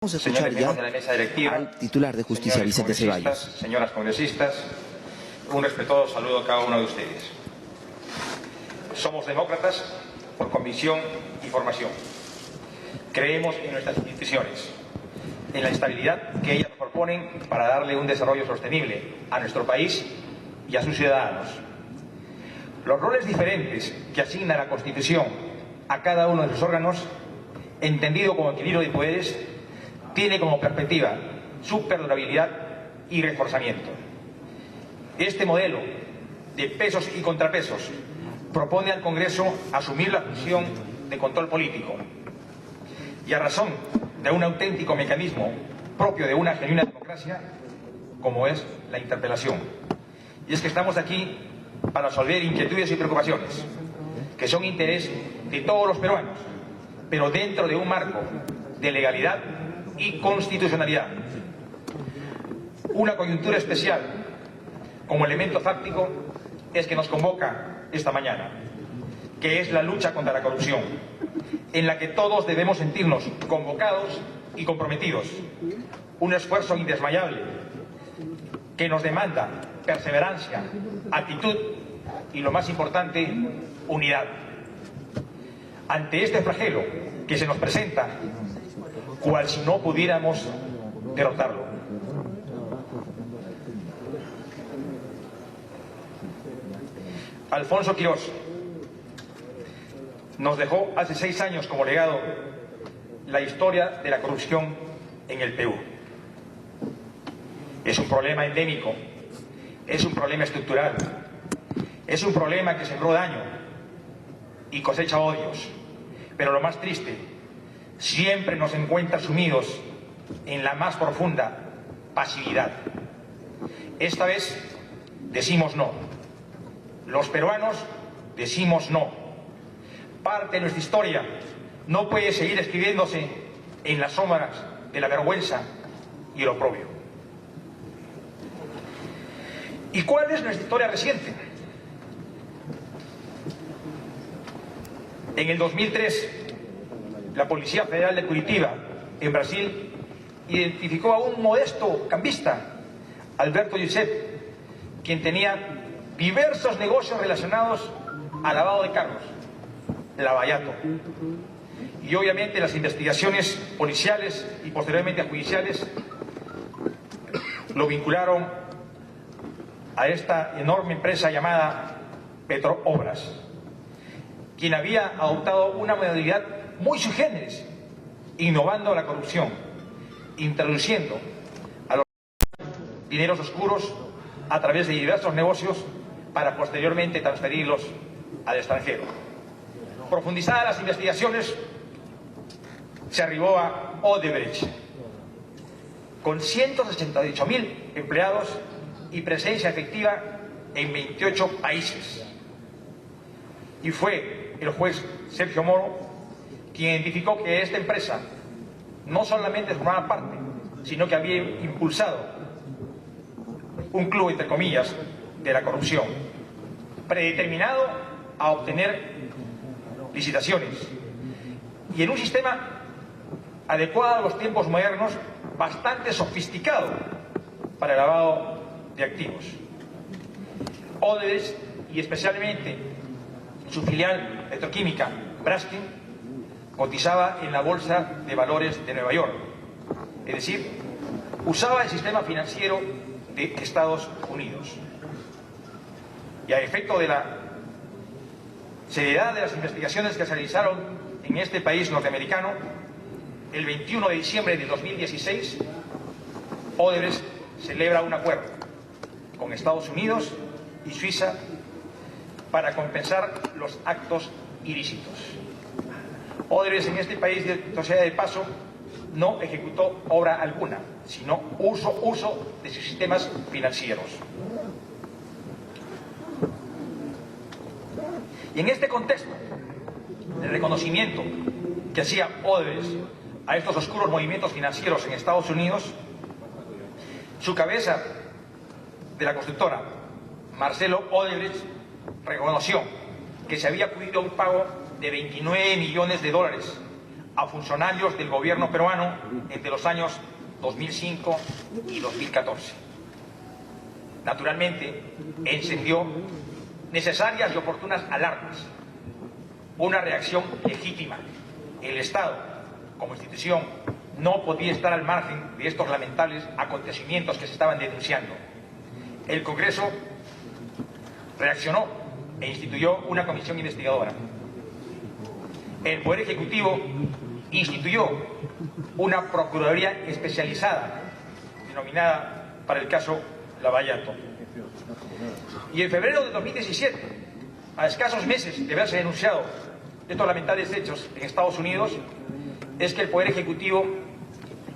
Vamos a escuchar ya de la mesa directiva, al titular de Justicia, Vicente Ceballos. Señoras congresistas, un respetuoso saludo a cada uno de ustedes. Somos demócratas por convicción y formación. Creemos en nuestras instituciones, en la estabilidad que ellas proponen para darle un desarrollo sostenible a nuestro país y a sus ciudadanos. Los roles diferentes que asigna la Constitución a cada uno de sus órganos, entendido como equilibrio de poderes, tiene como perspectiva su perdurabilidad y reforzamiento. Este modelo de pesos y contrapesos propone al Congreso asumir la función de control político y a razón de un auténtico mecanismo propio de una genuina democracia como es la interpelación. Y es que estamos aquí para resolver inquietudes y preocupaciones que son interés de todos los peruanos, pero dentro de un marco de legalidad y constitucionalidad. Una coyuntura especial como elemento fáctico es que nos convoca esta mañana, que es la lucha contra la corrupción, en la que todos debemos sentirnos convocados y comprometidos. Un esfuerzo indesmayable que nos demanda perseverancia, actitud y, lo más importante, unidad. Ante este flagelo que se nos presenta, cual si no pudiéramos derrotarlo. Alfonso Quirós nos dejó hace 6 años como legado la historia de la corrupción en el Perú. Es un problema endémico, es un problema estructural, es un problema que sembró daño y cosecha odios, pero lo más triste, siempre nos encuentra sumidos en la más profunda pasividad. Esta vez decimos no. Los peruanos decimos no. Parte de nuestra historia no puede seguir escribiéndose en las sombras de la vergüenza y el oprobio. ¿Y cuál es nuestra historia reciente? En el 2003, la Policía Federal de Curitiba, en Brasil, identificó a un modesto cambista, Alberto Giuseppe, quien tenía diversos negocios relacionados al lavado de carros, lavallato. Y obviamente las investigaciones policiales y posteriormente judiciales lo vincularon a esta enorme empresa llamada Petroobras, quien había adoptado una modalidad muy sui generis, innovando la corrupción, introduciendo a los dineros oscuros a través de diversos negocios para posteriormente transferirlos al extranjero. Profundizadas las investigaciones, se arribó a Odebrecht, con 168.000 empleados y presencia efectiva en 28 países. Y fue el juez Sergio Moro quien identificó que esta empresa no solamente formaba parte, sino que había impulsado un club, entre comillas, de la corrupción, predeterminado a obtener licitaciones y en un sistema adecuado a los tiempos modernos, bastante sofisticado para el lavado de activos. Odebrecht, y especialmente su filial petroquímica Braskem, cotizaba en la Bolsa de Valores de Nueva York, es decir, usaba el sistema financiero de Estados Unidos. Y a efecto de la seriedad de las investigaciones que se realizaron en este país norteamericano, el 21 de diciembre de 2016, Odebrecht celebra un acuerdo con Estados Unidos y Suiza para compensar los actos ilícitos. Odebrecht en este país, sociedad de paso, no ejecutó obra alguna, sino uso de sus sistemas financieros. Y en este contexto, el reconocimiento que hacía Odebrecht a estos oscuros movimientos financieros en Estados Unidos, su cabeza de la constructora, Marcelo Odebrecht, reconoció que se había acudido a un pago de $29 millones a funcionarios del gobierno peruano entre los años 2005 y 2014. Naturalmente, encendió necesarias y oportunas alarmas. Una reacción legítima. El Estado, como institución, no podía estar al margen de estos lamentables acontecimientos que se estaban denunciando. El Congreso reaccionó e instituyó una comisión investigadora. El Poder Ejecutivo instituyó una Procuraduría especializada, denominada para el caso Lavallato. Y en febrero de 2017, a escasos meses de haberse denunciado estos lamentables hechos en Estados Unidos, es que el Poder Ejecutivo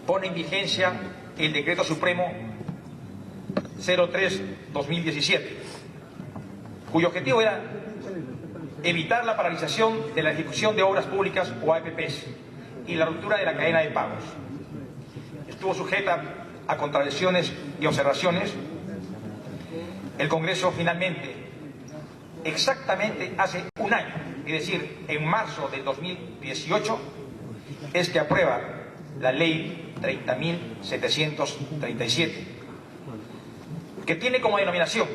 pone en vigencia el Decreto Supremo 03-2017, cuyo objetivo era evitar la paralización de la ejecución de obras públicas o APPs y la ruptura de la cadena de pagos. Estuvo sujeta a contradicciones y observaciones. El Congreso finalmente, exactamente hace un año, es decir, en marzo del 2018, es que aprueba la Ley 30.737, que tiene como denominación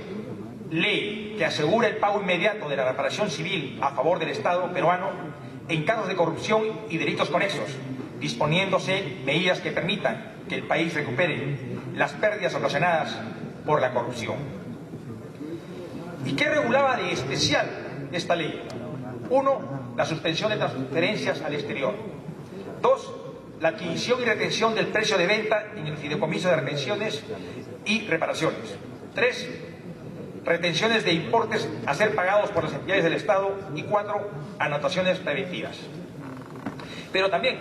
Ley que asegura el pago inmediato de la reparación civil a favor del Estado peruano en casos de corrupción y delitos conexos, disponiéndose medidas que permitan que el país recupere las pérdidas ocasionadas por la corrupción. ¿Y qué regulaba de especial esta ley? 1. La suspensión de transferencias al exterior. 2. La adquisición y retención del precio de venta en el fideicomiso de retenciones y reparaciones. 3. Retenciones de importes a ser pagados por las entidades del Estado. Y 4. Anotaciones preventivas. Pero también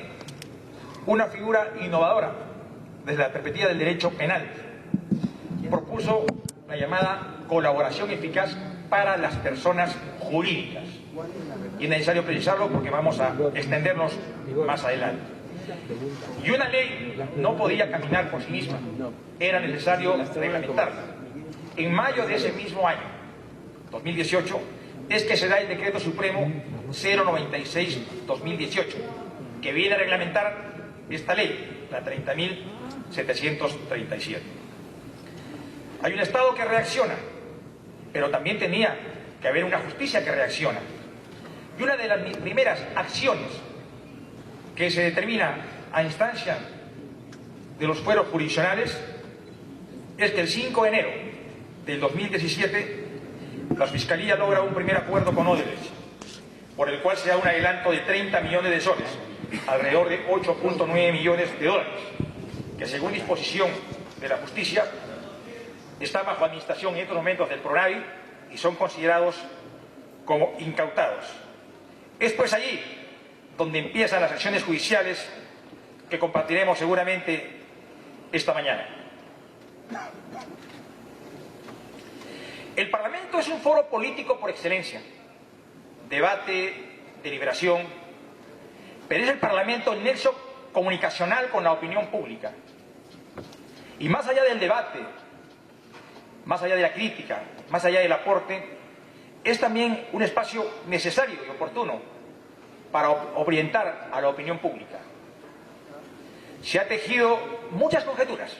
una figura innovadora desde la perspectiva del derecho penal. Propuso la llamada colaboración eficaz para las personas jurídicas. Y es necesario precisarlo porque vamos a extendernos más adelante. Y una ley no podía caminar por sí misma, era necesario reglamentarla. En mayo de ese mismo año, 2018, es que se da el Decreto Supremo 096-2018, que viene a reglamentar esta ley, la 30.737. Hay un Estado que reacciona, pero también tenía que haber una justicia que reacciona. Y una de las primeras acciones que se determina a instancia de los fueros jurisdiccionales es que el 5 de enero del 2017 la Fiscalía logra un primer acuerdo con Odebrecht, por el cual se da un adelanto de 30 millones de soles, alrededor de 8.9 millones de dólares, que según disposición de la justicia están bajo administración en estos momentos del PRONAVI y son considerados como incautados. Es pues allí donde empiezan las acciones judiciales que compartiremos seguramente esta mañana. El Parlamento es un foro político por excelencia, debate, deliberación, pero es el Parlamento el nexo comunicacional con la opinión pública. Y más allá del debate, más allá de la crítica, más allá del aporte, es también un espacio necesario y oportuno para orientar a la opinión pública. Se han tejido muchas conjeturas,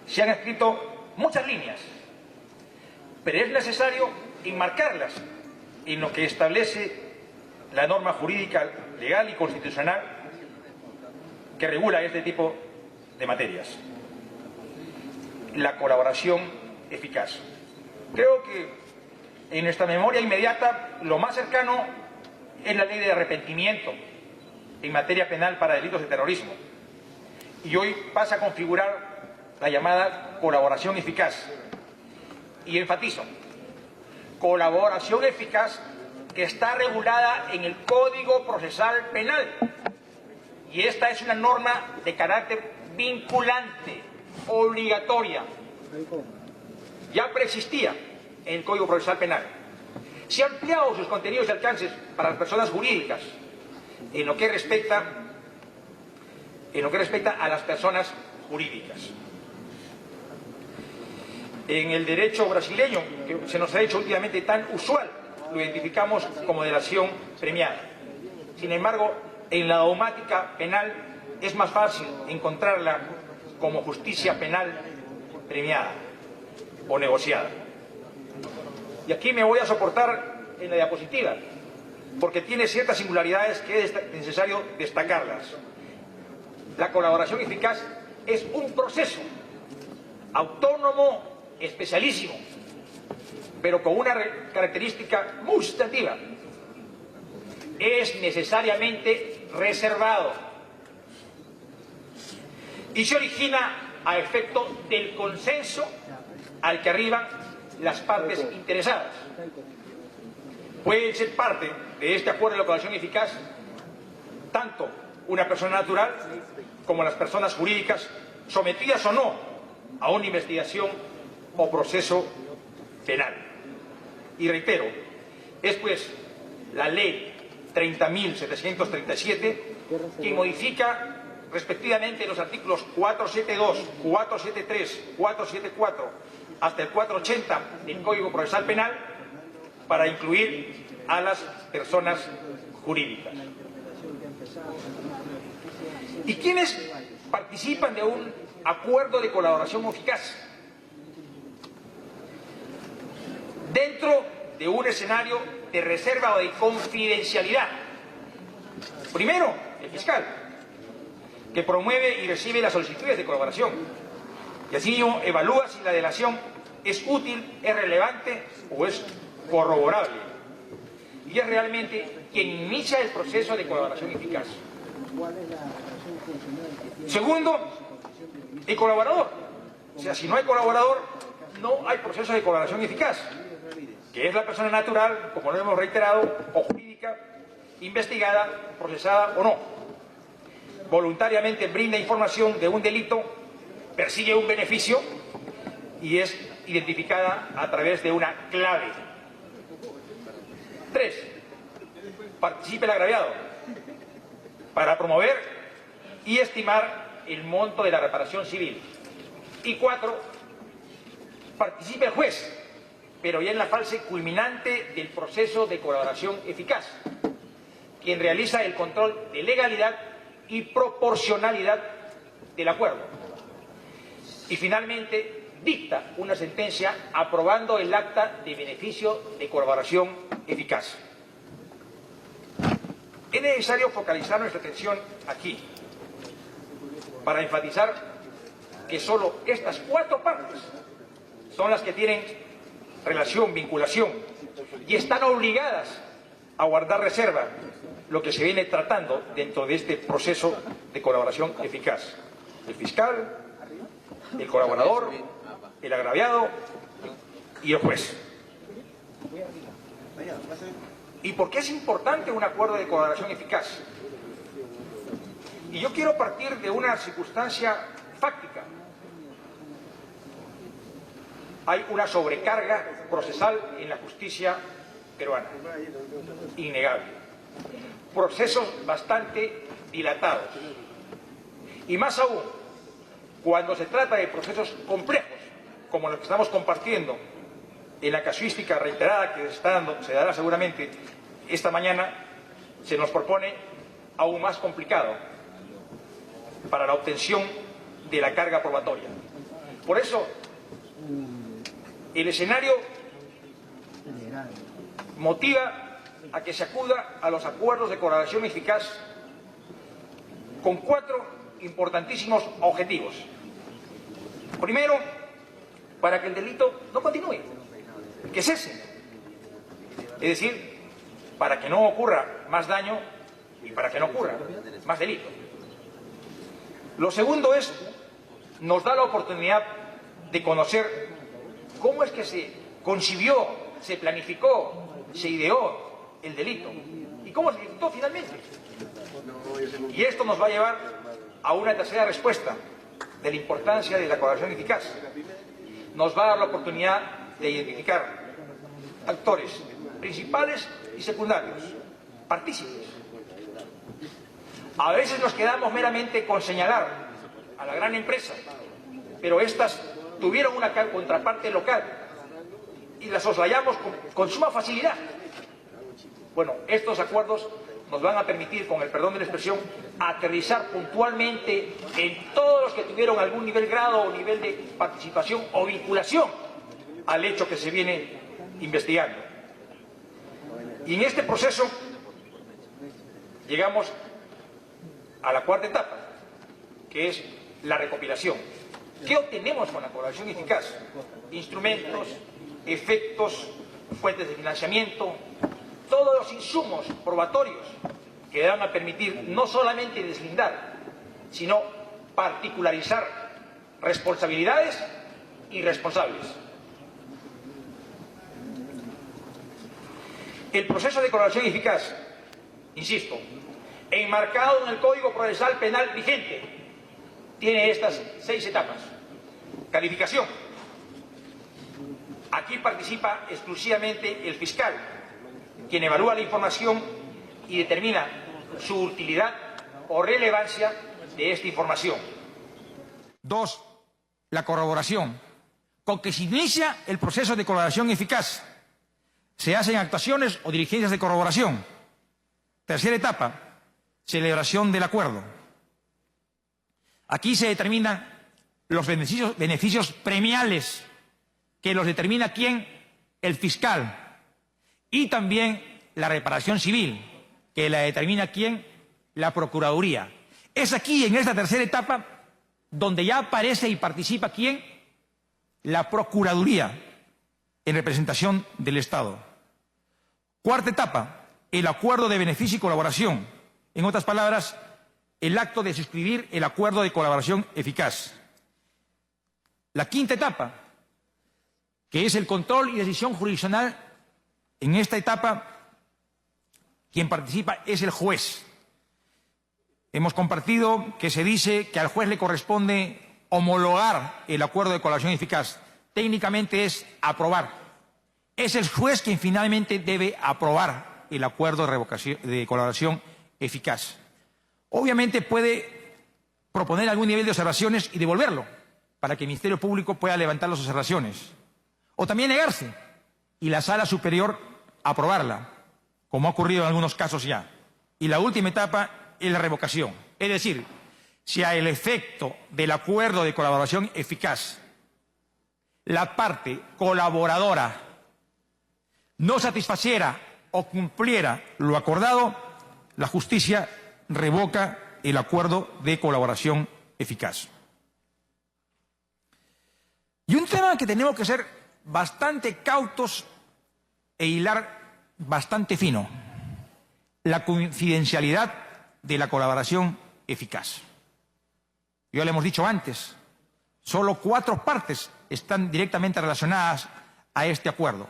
se han escrito muchas líneas, pero es necesario enmarcarlas en lo que establece la norma jurídica, legal y constitucional que regula este tipo de materias. La colaboración eficaz. Creo que en nuestra memoria inmediata lo más cercano es la ley de arrepentimiento en materia penal para delitos de terrorismo. Y hoy pasa a configurar la llamada colaboración eficaz. Y enfatizo, colaboración eficaz que está regulada en el Código Procesal Penal. Y esta es una norma de carácter vinculante, obligatoria. Ya preexistía en el Código Procesal Penal. Se han ampliado sus contenidos y alcances para las personas jurídicas en lo que respecta a las personas jurídicas. En el derecho brasileño, que se nos ha hecho últimamente tan usual, lo identificamos como delación premiada. Sin embargo, en la dogmática penal es más fácil encontrarla como justicia penal premiada o negociada. Y aquí me voy a soportar en la diapositiva, porque tiene ciertas singularidades que es necesario destacarlas. La colaboración eficaz es un proceso autónomo, especialísimo, pero con una característica muy sustantiva: es necesariamente reservado y se origina a efecto del consenso al que arriban las partes interesadas. Puede ser parte de este acuerdo de colaboración eficaz tanto una persona natural como las personas jurídicas sometidas o no a una investigación o proceso penal. Y reitero, es pues la ley 30.737 quien modifica respectivamente los artículos 472, 473, 474 hasta el 480 del Código Procesal Penal para incluir a las personas jurídicas. ¿Y quiénes participan de un acuerdo de colaboración eficaz? Dentro de un escenario de reserva o de confidencialidad. Primero, el fiscal, que promueve y recibe las solicitudes de colaboración y así evalúa si la delación es útil, es relevante o es corroborable. Y es realmente quien inicia el proceso de colaboración eficaz. Segundo, el colaborador. O sea, si no hay colaborador, no hay proceso de colaboración eficaz, que es la persona natural, como lo hemos reiterado, o jurídica, investigada, procesada o no. Voluntariamente brinda información de un delito, persigue un beneficio y es identificada a través de una clave. 3. Participa el agraviado para promover y estimar el monto de la reparación civil. Y 4. Participa el juez, pero ya en la fase culminante del proceso de colaboración eficaz, quien realiza el control de legalidad y proporcionalidad del acuerdo. Y finalmente dicta una sentencia aprobando el acta de beneficio de colaboración eficaz. Es necesario focalizar nuestra atención aquí para enfatizar que solo estas 4 partes son las que tienen relación, vinculación y están obligadas a guardar reserva lo que se viene tratando dentro de este proceso de colaboración eficaz. El fiscal, el colaborador, el agraviado y el juez. ¿Y por qué es importante un acuerdo de colaboración eficaz? Y yo quiero partir de una circunstancia fáctica. Hay una sobrecarga procesal en la justicia peruana, innegable. Procesos bastante dilatados. Y más aún, cuando se trata de procesos complejos, como los que estamos compartiendo en la casuística reiterada que se dará seguramente esta mañana, se nos propone aún más complicado para la obtención de la carga probatoria. Por eso, el escenario motiva a que se acuda a los acuerdos de colaboración eficaz con 4 importantísimos objetivos. Primero, para que el delito no continúe, que cese. Es decir, para que no ocurra más daño y para que no ocurra más delito. Lo segundo es, nos da la oportunidad de conocer cómo es que se concibió, se planificó, se ideó el delito y cómo se ejecutó finalmente. Y esto nos va a llevar a una tercera respuesta de la importancia de la colaboración eficaz. Nos va a dar la oportunidad de identificar actores principales y secundarios, partícipes. A veces nos quedamos meramente con señalar a la gran empresa, pero estas tuvieron una contraparte local y la soslayamos con suma facilidad. Bueno, estos acuerdos nos van a permitir, con el perdón de la expresión, aterrizar puntualmente en todos los que tuvieron algún nivel, grado o nivel de participación o vinculación al hecho que se viene investigando. Y en este proceso llegamos a la cuarta etapa, que es la recopilación. ¿Qué obtenemos con la colaboración eficaz? Instrumentos, efectos, fuentes de financiamiento, todos los insumos probatorios que van a permitir no solamente deslindar, sino particularizar responsabilidades y responsables. El proceso de colaboración eficaz, insisto, enmarcado en el Código Procesal Penal vigente, tiene estas 6 etapas. Calificación. Aquí participa exclusivamente el fiscal, quien evalúa la información y determina su utilidad o relevancia de esta información. 2. La corroboración. Con que se inicia el proceso de colaboración eficaz, se hacen actuaciones o diligencias de corroboración. Tercera etapa, celebración del acuerdo. Aquí se determinan los beneficios premiales, que los determina ¿quién? El fiscal. Y también la reparación civil, que la determina ¿quién? La Procuraduría. Es aquí, en esta tercera etapa, donde ya aparece y participa ¿quién? La Procuraduría, en representación del Estado. Cuarta etapa, el acuerdo de beneficio y colaboración. En otras palabras, el acto de suscribir el acuerdo de colaboración eficaz. La quinta etapa, que es el control y decisión jurisdiccional. En esta etapa, quien participa es el juez. Hemos compartido que se dice que al juez le corresponde homologar el acuerdo de colaboración eficaz. Técnicamente es aprobar. Es el juez quien finalmente debe aprobar el acuerdo de colaboración eficaz. Obviamente puede proponer algún nivel de observaciones y devolverlo para que el Ministerio Público pueda levantar las observaciones. O también negarse y la Sala Superior aprobarla, como ha ocurrido en algunos casos ya. Y la última etapa es la revocación. Es decir, si a el efecto del acuerdo de colaboración eficaz la parte colaboradora no satisfaciera o cumpliera lo acordado, la justicia revoca el acuerdo de colaboración eficaz. Y un tema que tenemos que ser bastante cautos e hilar bastante fino: la confidencialidad de la colaboración eficaz. Ya le hemos dicho antes, solo 4 partes están directamente relacionadas a este acuerdo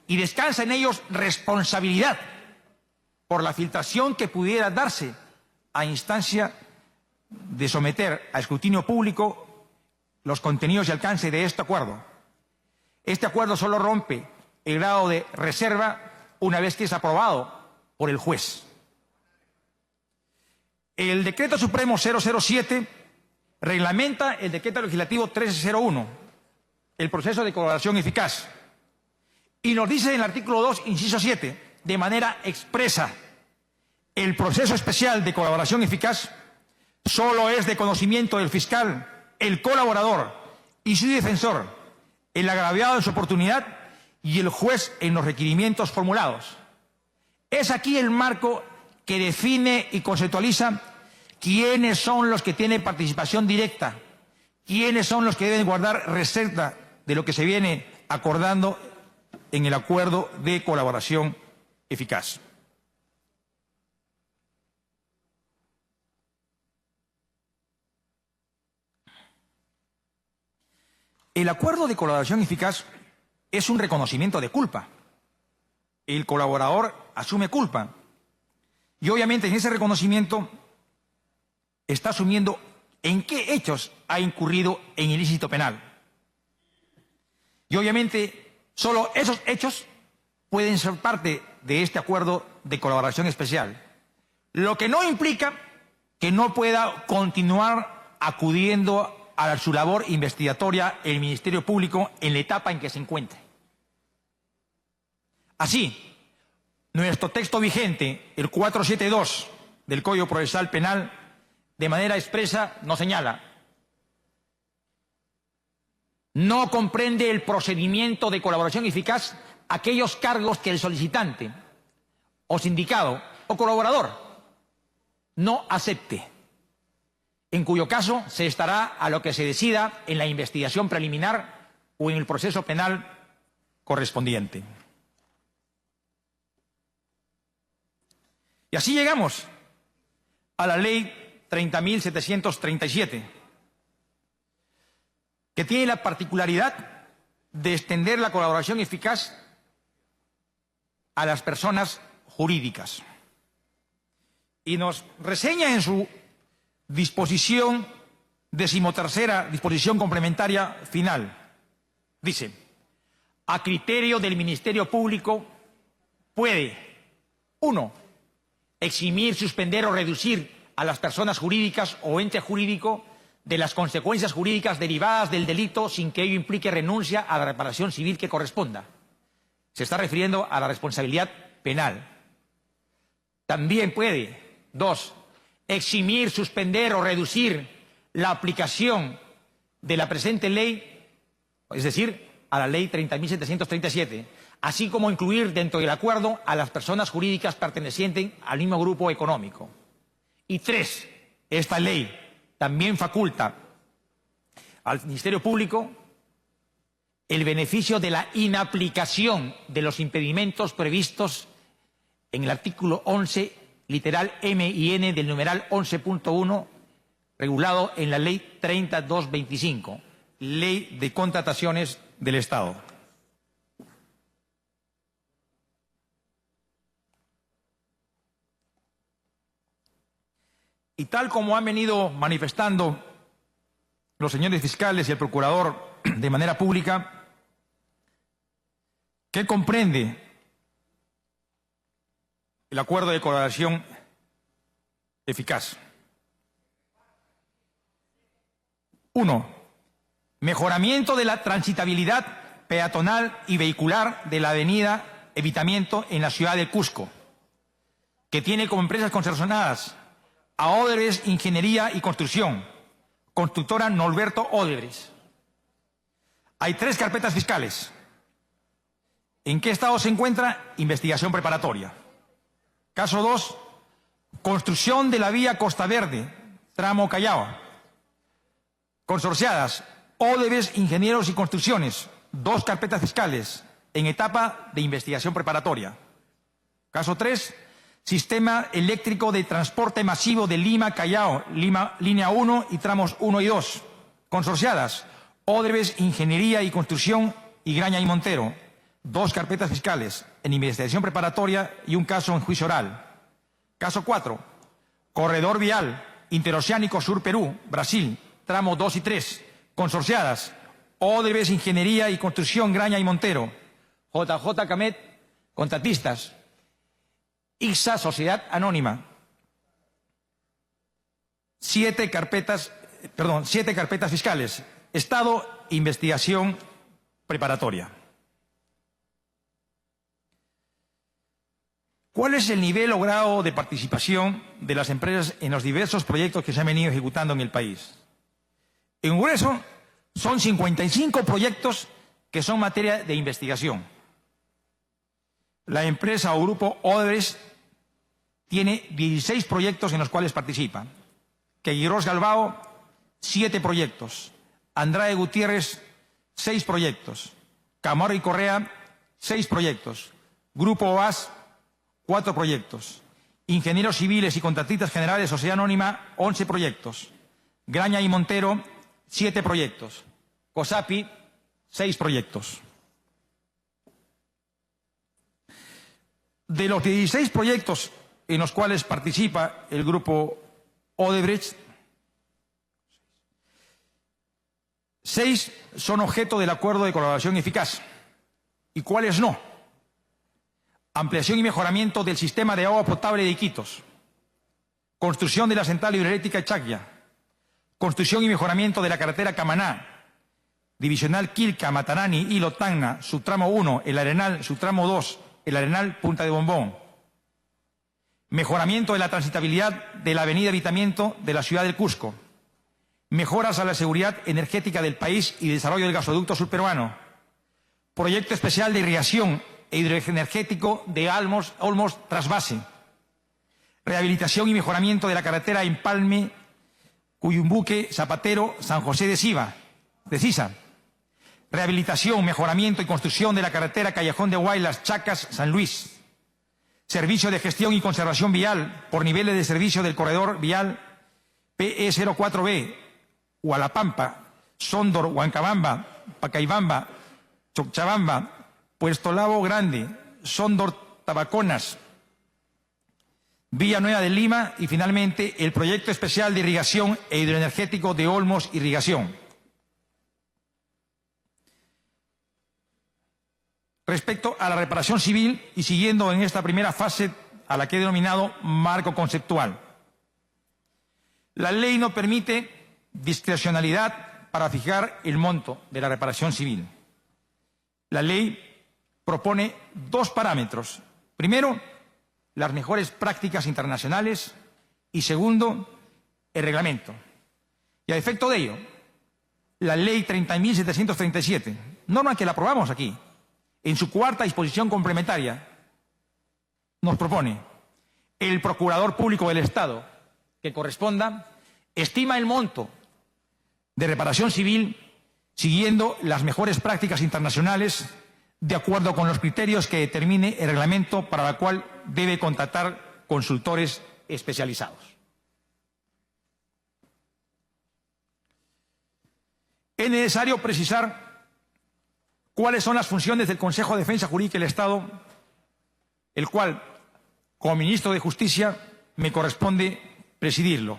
y descansa en ellos responsabilidad por la filtración que pudiera darse a instancia de someter a escrutinio público los contenidos y alcance de este acuerdo. Este acuerdo solo rompe el grado de reserva una vez que es aprobado por el juez. El Decreto Supremo 007 reglamenta el Decreto Legislativo 1301, el proceso de colaboración eficaz, y nos dice en el artículo 2, inciso 7, de manera expresa: el proceso especial de colaboración eficaz solo es de conocimiento del fiscal, el colaborador y su defensor, el agraviado en su oportunidad y el juez en los requerimientos formulados. Es aquí el marco que define y conceptualiza quiénes son los que tienen participación directa, quiénes son los que deben guardar reserva de lo que se viene acordando en el acuerdo de colaboración eficaz. El acuerdo de colaboración eficaz es un reconocimiento de culpa. El colaborador asume culpa y obviamente en ese reconocimiento está asumiendo en qué hechos ha incurrido en ilícito penal. Y obviamente solo esos hechos pueden ser parte de este acuerdo de colaboración especial, lo que no implica que no pueda continuar acudiendo a su labor investigatoria el Ministerio Público en la etapa en que se encuentre. Así, Nuestro texto vigente, el 472 del Código Procesal Penal, de manera expresa nos señala: no comprende el procedimiento de colaboración eficaz aquellos cargos que el solicitante o sindicado o colaborador no acepte, en cuyo caso se estará a lo que se decida en la investigación preliminar o en el proceso penal correspondiente. Y así llegamos a la Ley 30.737, que tiene la particularidad de extender la colaboración eficaz a las personas jurídicas. Y nos reseña en su disposición 13ª, disposición complementaria final. Dice: a criterio del Ministerio Público puede: 1. eximir, suspender o reducir a las personas jurídicas o ente jurídico de las consecuencias jurídicas derivadas del delito sin que ello implique renuncia a la reparación civil que corresponda. Se está refiriendo a la responsabilidad penal. También puede: 2. eximir, suspender o reducir la aplicación de la presente ley, es decir, a la Ley 30.737, así como incluir dentro del acuerdo a las personas jurídicas pertenecientes al mismo grupo económico. Y 3. esta ley también faculta al Ministerio Público el beneficio de la inaplicación de los impedimentos previstos en el artículo 11, literal M y N del numeral 11.1, regulado en la Ley 30.225, Ley de Contrataciones del Estado. Y tal como han venido manifestando los señores fiscales y el procurador de manera pública, ¿qué comprende el acuerdo de colaboración eficaz? 1. Mejoramiento de la transitabilidad peatonal y vehicular de la avenida Evitamiento en la ciudad de Cusco, que tiene como empresas concesionadas a Odebrecht Ingeniería y Construcción, constructora Norberto Odebrecht. Hay 3 carpetas fiscales. ¿En qué estado se encuentra? Investigación preparatoria. Caso 2, construcción de la vía Costa Verde, tramo Callao. Consorciadas, Odebrecht Ingenieros y Construcciones, 2 carpetas fiscales en etapa de investigación preparatoria. Caso 3, Sistema Eléctrico de Transporte Masivo de Lima-Callao, línea 1 y tramos 1 y 2. Consorciadas, Odebrecht Ingeniería y Construcción y Graña y Montero. 2 carpetas fiscales en investigación preparatoria y un caso en juicio oral. Caso 4, Corredor Vial Interoceánico Sur Perú, Brasil, tramo 2 y 3. Consorciadas, Odebrecht Ingeniería y Construcción, Graña y Montero. JJ Camet, contratistas. IXA, Sociedad Anónima. 7 carpetas fiscales. Estado, investigación preparatoria. ¿Cuál es el nivel o grado de participación de las empresas en los diversos proyectos que se han venido ejecutando en el país? En grueso, son 55 proyectos que son materia de investigación. La empresa o grupo Odebrecht tiene 16 proyectos en los cuales participa. Queiroz Galbao, 7 proyectos. Andrade Gutiérrez, 6 proyectos. Camargo y Correa, 6 proyectos. Grupo OAS, 4 proyectos. Ingenieros civiles y contratistas generales, Sociedad Anónima, 11 proyectos. Graña y Montero, 7 proyectos. COSAPI, 6 proyectos. De los 16 proyectos en los cuales participa el grupo Odebrecht, 6 son objeto del acuerdo de colaboración eficaz. ¿Y cuáles no? Ampliación y mejoramiento del sistema de agua potable de Iquitos. Construcción de la central hidroeléctrica Chacya. Construcción y mejoramiento de la carretera Camaná. Divisional Quilca, Matarani, Hilo, Tacna, su tramo 1, el Arenal, su tramo 2, el Arenal, Punta de Bombón. mejoramiento de la transitabilidad de la avenida Evitamiento de la ciudad del Cusco, mejoras a la seguridad energética del país y desarrollo del gasoducto surperuano, proyecto especial de irrigación e hidroenergético de Olmos Trasvase, rehabilitación y mejoramiento de la carretera Empalme, Cuyumbuque, Zapatero, San José de Sisa, rehabilitación, mejoramiento y construcción de la carretera Callejón de Huaylas, Chacas, San Luis, servicio de gestión y conservación vial por niveles de servicio del corredor vial PE04B, Hualapampa, Sondor, Huancabamba, Pacaibamba, Chochabamba, Puerto Lavo Grande, Sondor, Tabaconas, Villanueva de Lima y finalmente el proyecto especial de irrigación e hidroenergético de Olmos Irrigación. Respecto a la reparación civil y siguiendo en esta primera fase a la que he denominado marco conceptual, la ley no permite discrecionalidad para fijar el monto de la reparación civil. La ley propone dos parámetros. Primero, las mejores prácticas internacionales y segundo, el reglamento. Y a efecto de ello, la ley 30.737, norma que la aprobamos aquí, en su cuarta disposición complementaria, nos propone el Procurador Público del Estado que corresponda, estima el monto de reparación civil siguiendo las mejores prácticas internacionales de acuerdo con los criterios que determine el reglamento para la cual debe contratar consultores especializados. Es necesario precisar cuáles son las funciones del Consejo de Defensa Jurídica del Estado, el cual, como ministro de Justicia, me corresponde presidirlo.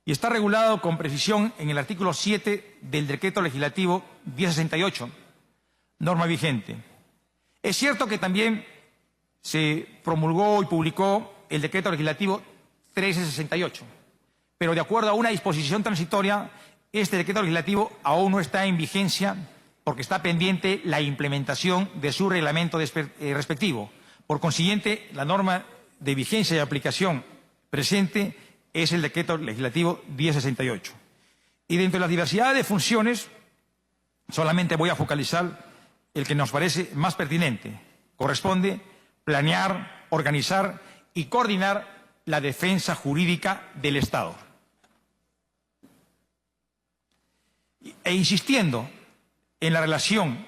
Y está regulado con precisión en el artículo 7 del Decreto Legislativo 1068, norma vigente. Es cierto que también se promulgó y publicó el Decreto Legislativo 1368, pero de acuerdo a una disposición transitoria, este Decreto Legislativo aún no está en vigencia porque está pendiente la implementación de su reglamento respectivo. Por consiguiente, la norma de vigencia y aplicación presente es el Decreto Legislativo 1068. Y dentro de la diversidad de funciones, solamente voy a focalizar el que nos parece más pertinente. Corresponde planear, organizar y coordinar la defensa jurídica del Estado. E insistiendo en la relación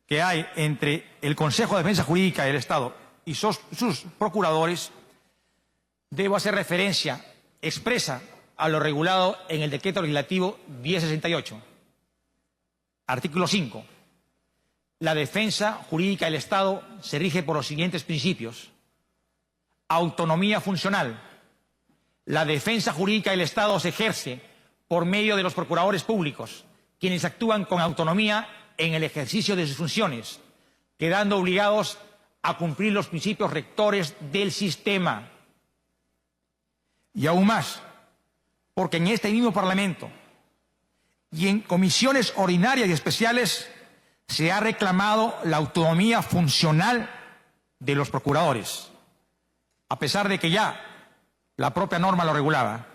que hay entre el Consejo de Defensa Jurídica del Estado y sus procuradores, debo hacer referencia expresa a lo regulado en el Decreto Legislativo 1068. Artículo 5. La defensa jurídica del Estado se rige por los siguientes principios. Autonomía funcional. La defensa jurídica del Estado se ejerce por medio de los procuradores públicos, quienes actúan con autonomía en el ejercicio de sus funciones, quedando obligados a cumplir los principios rectores del sistema. Y aún más, porque en este mismo Parlamento y en comisiones ordinarias y especiales se ha reclamado la autonomía funcional de los procuradores, a pesar de que ya la propia norma lo regulaba.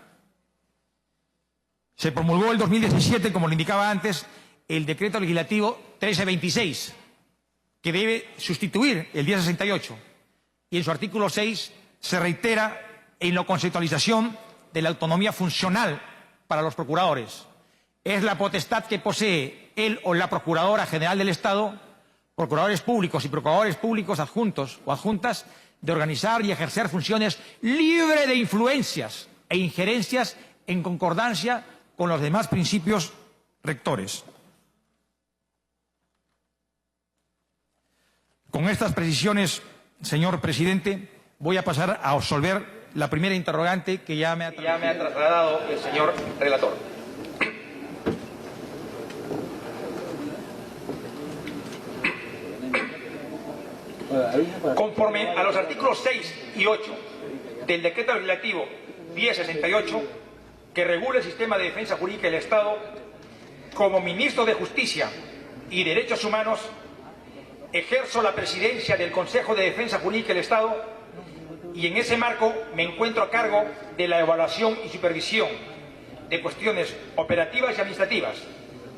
Se promulgó el 2017, como lo indicaba antes, el Decreto Legislativo 1326, que debe sustituir el 1068, y en su artículo 6 se reitera en la conceptualización de la autonomía funcional para los procuradores. Es la potestad que posee él o la Procuradora General del Estado, procuradores públicos y procuradores públicos adjuntos o adjuntas, de organizar y ejercer funciones libre de influencias e injerencias en concordancia con los demás principios rectores. Con estas precisiones, señor presidente, voy a pasar a resolver la primera interrogante que ya me ha trasladado el señor relator. Conforme a los artículos 6 y 8 del Decreto Legislativo 1068, que regula el sistema de defensa jurídica del Estado, como ministro de Justicia y Derechos Humanos, ejerzo la presidencia del Consejo de Defensa Jurídica del Estado y en ese marco me encuentro a cargo de la evaluación y supervisión de cuestiones operativas y administrativas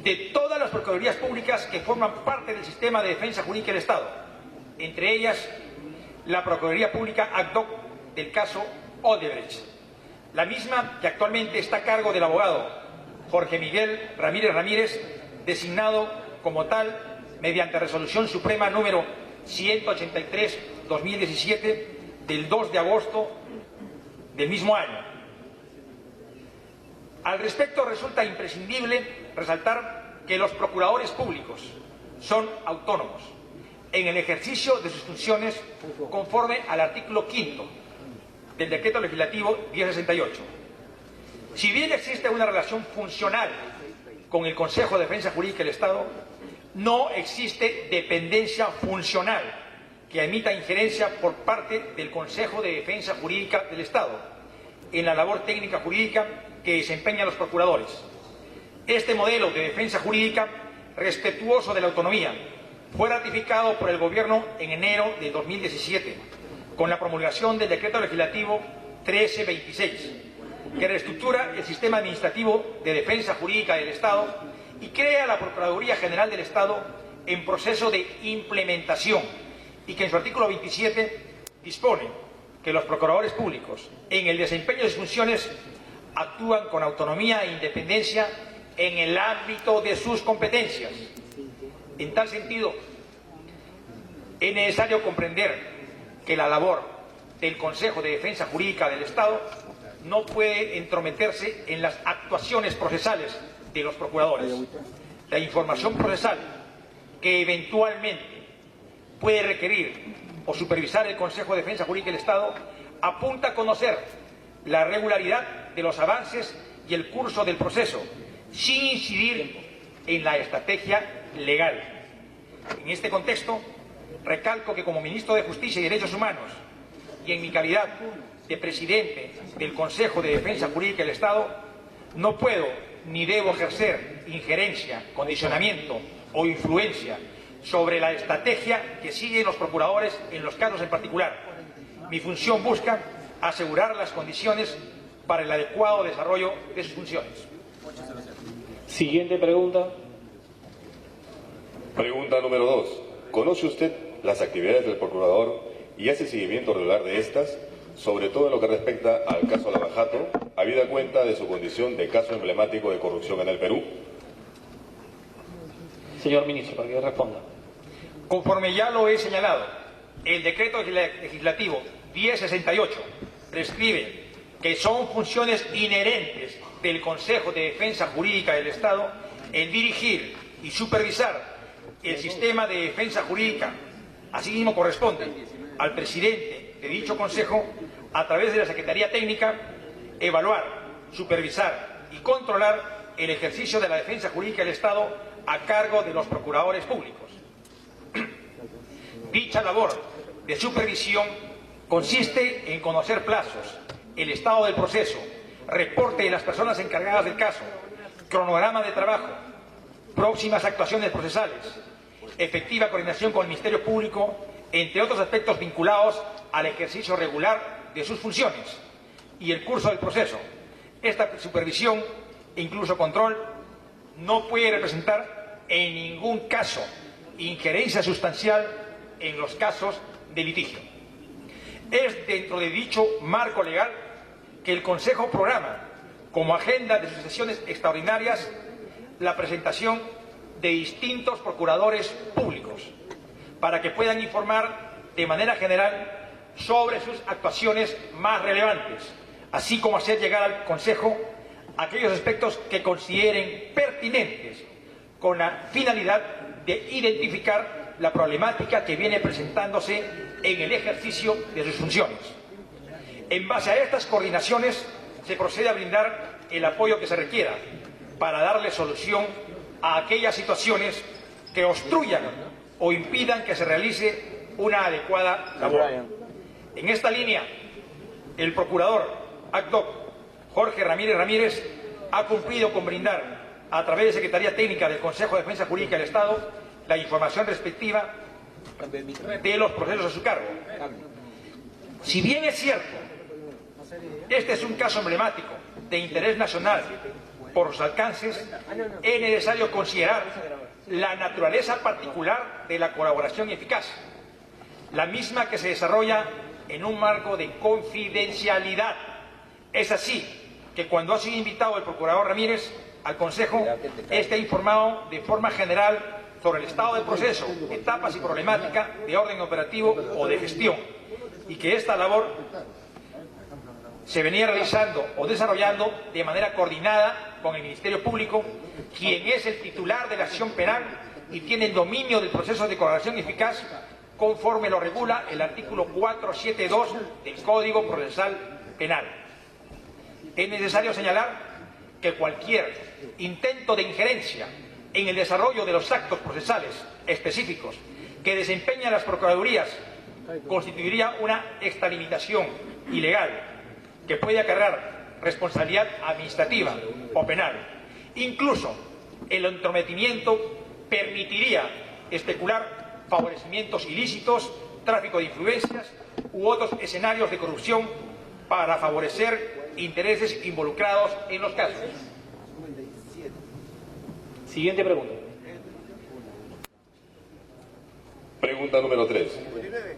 de todas las procuradurías públicas que forman parte del sistema de defensa jurídica del Estado, entre ellas la Procuraduría Pública ad hoc del caso Odebrecht, la misma que actualmente está a cargo del abogado Jorge Miguel Ramírez Ramírez, designado como tal mediante Resolución Suprema número 183/2017 del 2 de agosto del mismo año. Al respecto, resulta imprescindible resaltar que los procuradores públicos son autónomos en el ejercicio de sus funciones conforme al artículo 5º del Decreto Legislativo 1068. Si bien existe una relación funcional con el Consejo de Defensa Jurídica del Estado, no existe dependencia funcional que emita injerencia por parte del Consejo de Defensa Jurídica del Estado en la labor técnica jurídica que desempeñan los procuradores. Este modelo de defensa jurídica, respetuoso de la autonomía, fue ratificado por el Gobierno en enero de 2017 con la promulgación del Decreto Legislativo 1326, que reestructura el sistema administrativo de defensa jurídica del Estado y crea la Procuraduría General del Estado en proceso de implementación, y que en su artículo 27 dispone que los procuradores públicos, en el desempeño de sus funciones, actúan con autonomía e independencia en el ámbito de sus competencias. En tal sentido, es necesario comprender que la labor del Consejo de Defensa Jurídica del Estado no puede entrometerse en las actuaciones procesales de los procuradores. La información procesal que eventualmente puede requerir o supervisar el Consejo de Defensa Jurídica del Estado apunta a conocer la regularidad de los avances y el curso del proceso, sin incidir en la estrategia legal. En este contexto, recalco que como Ministro de Justicia y Derechos Humanos y en mi calidad de Presidente del Consejo de Defensa Jurídica del Estado, no puedo ni debo ejercer injerencia, condicionamiento o influencia sobre la estrategia que siguen los procuradores en los casos en particular. Mi función busca asegurar las condiciones para el adecuado desarrollo de sus funciones. Siguiente pregunta. Pregunta número 2. ¿Conoce usted las actividades del procurador y hace seguimiento regular de estas, sobre todo en lo que respecta al caso Lavajato, habida cuenta de su condición de caso emblemático de corrupción en el Perú? Señor Ministro, para que responda. Conforme ya lo he señalado, el Decreto Legislativo 1068 prescribe que son funciones inherentes del Consejo de Defensa Jurídica del Estado el dirigir y supervisar el sistema de defensa jurídica. Asimismo, corresponde al presidente de dicho Consejo, a través de la Secretaría Técnica, evaluar, supervisar y controlar el ejercicio de la defensa jurídica del Estado a cargo de los procuradores públicos. Dicha labor de supervisión consiste en conocer plazos, el estado del proceso, reporte de las personas encargadas del caso, cronograma de trabajo, próximas actuaciones procesales, efectiva coordinación con el Ministerio Público, entre otros aspectos vinculados al ejercicio regular de sus funciones y el curso del proceso. Esta supervisión e incluso control no puede representar en ningún caso injerencia sustancial en los casos de litigio. Es dentro de dicho marco legal que el Consejo programa como agenda de sus sesiones extraordinarias la presentación de distintos procuradores públicos para que puedan informar de manera general sobre sus actuaciones más relevantes, así como hacer llegar al Consejo aquellos aspectos que consideren pertinentes con la finalidad de identificar la problemática que viene presentándose en el ejercicio de sus funciones. En base a estas coordinaciones se procede a brindar el apoyo que se requiera para darle solución a aquellas situaciones que obstruyan o impidan que se realice una adecuada labor. En esta línea, el procurador ad hoc Jorge Ramírez Ramírez ha cumplido con brindar a través de Secretaría Técnica del Consejo de Defensa Jurídica del Estado la información respectiva de los procesos a su cargo. Si bien es cierto, este es un caso emblemático de interés nacional por los alcances, es necesario considerar la naturaleza particular de la colaboración eficaz, la misma que se desarrolla en un marco de confidencialidad. Es así que cuando ha sido invitado el procurador Ramírez al Consejo, este ha informado de forma general sobre el estado del proceso, etapas y problemática de orden operativo o de gestión, y que esta labor se venía realizando o desarrollando de manera coordinada con el Ministerio Público, quien es el titular de la acción penal y tiene el dominio del proceso de colaboración eficaz conforme lo regula el artículo 472 del Código Procesal Penal. Es necesario señalar que cualquier intento de injerencia en el desarrollo de los actos procesales específicos que desempeñan las Procuradurías constituiría una extralimitación ilegal que puede acarrear responsabilidad administrativa o penal. Incluso el entrometimiento permitiría especular favorecimientos ilícitos, tráfico de influencias u otros escenarios de corrupción para favorecer intereses involucrados en los casos. Siguiente pregunta. Pregunta número 3.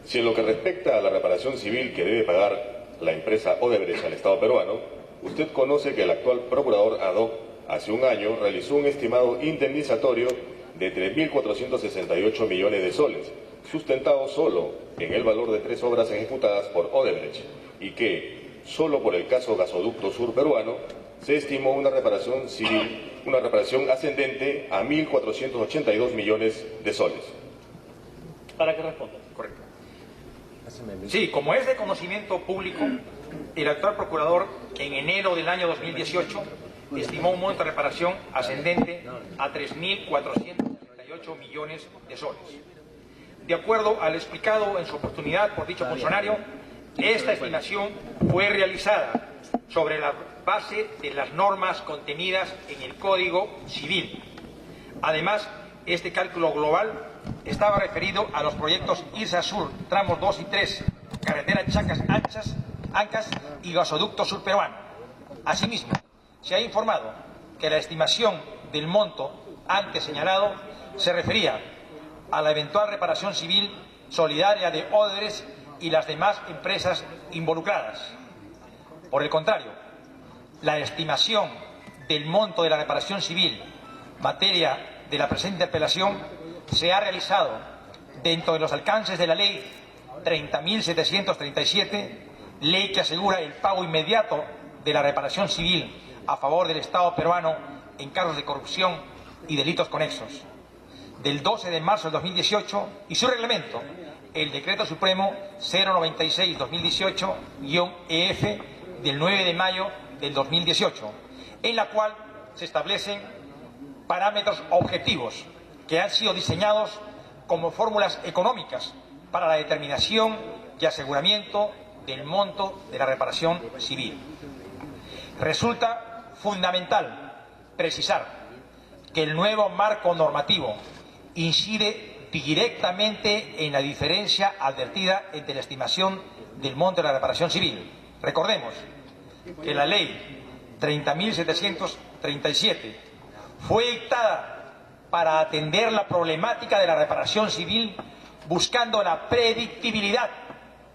Si en lo que respecta a la reparación civil que debe pagar la empresa Odebrecht al Estado peruano, usted conoce que el actual procurador ad hoc hace un año realizó un estimado indemnizatorio de 3.468 millones de soles, sustentado solo en el valor de 3 obras ejecutadas por Odebrecht, y que, solo por el caso Gasoducto Sur peruano, se estimó una reparación civil, una reparación ascendente a 1.482 millones de soles? Para que responda. Correcto. Sí, como es de conocimiento público, el actual procurador en enero del año 2018 estimó un monto de reparación ascendente a 3.468 millones de soles. De acuerdo al explicado en su oportunidad por dicho funcionario, esta estimación fue realizada sobre la base de las normas contenidas en el Código Civil. Además, este cálculo global estaba referido a los proyectos Irsa Sur, tramos 2 y 3, carretera Chacas Ancas y gasoducto sur peruano. Asimismo, se ha informado que la estimación del monto antes señalado se refería a la eventual reparación civil solidaria de Odebrecht y las demás empresas involucradas. Por el contrario, la estimación del monto de la reparación civil, materia de la presente interpelación, se ha realizado dentro de los alcances de la Ley 30.737, ley que asegura el pago inmediato de la reparación civil a favor del Estado peruano en casos de corrupción y delitos conexos, del 12 de marzo del 2018, y su reglamento, el Decreto Supremo 096-2018-EF del 9 de mayo del 2018, en la cual se establecen parámetros objetivos que han sido diseñados como fórmulas económicas para la determinación y aseguramiento del monto de la reparación civil. Resulta fundamental precisar que el nuevo marco normativo incide directamente en la diferencia advertida entre la estimación del monto de la reparación civil. Recordemos que la Ley 30.737 fue dictada para atender la problemática de la reparación civil, buscando la predictibilidad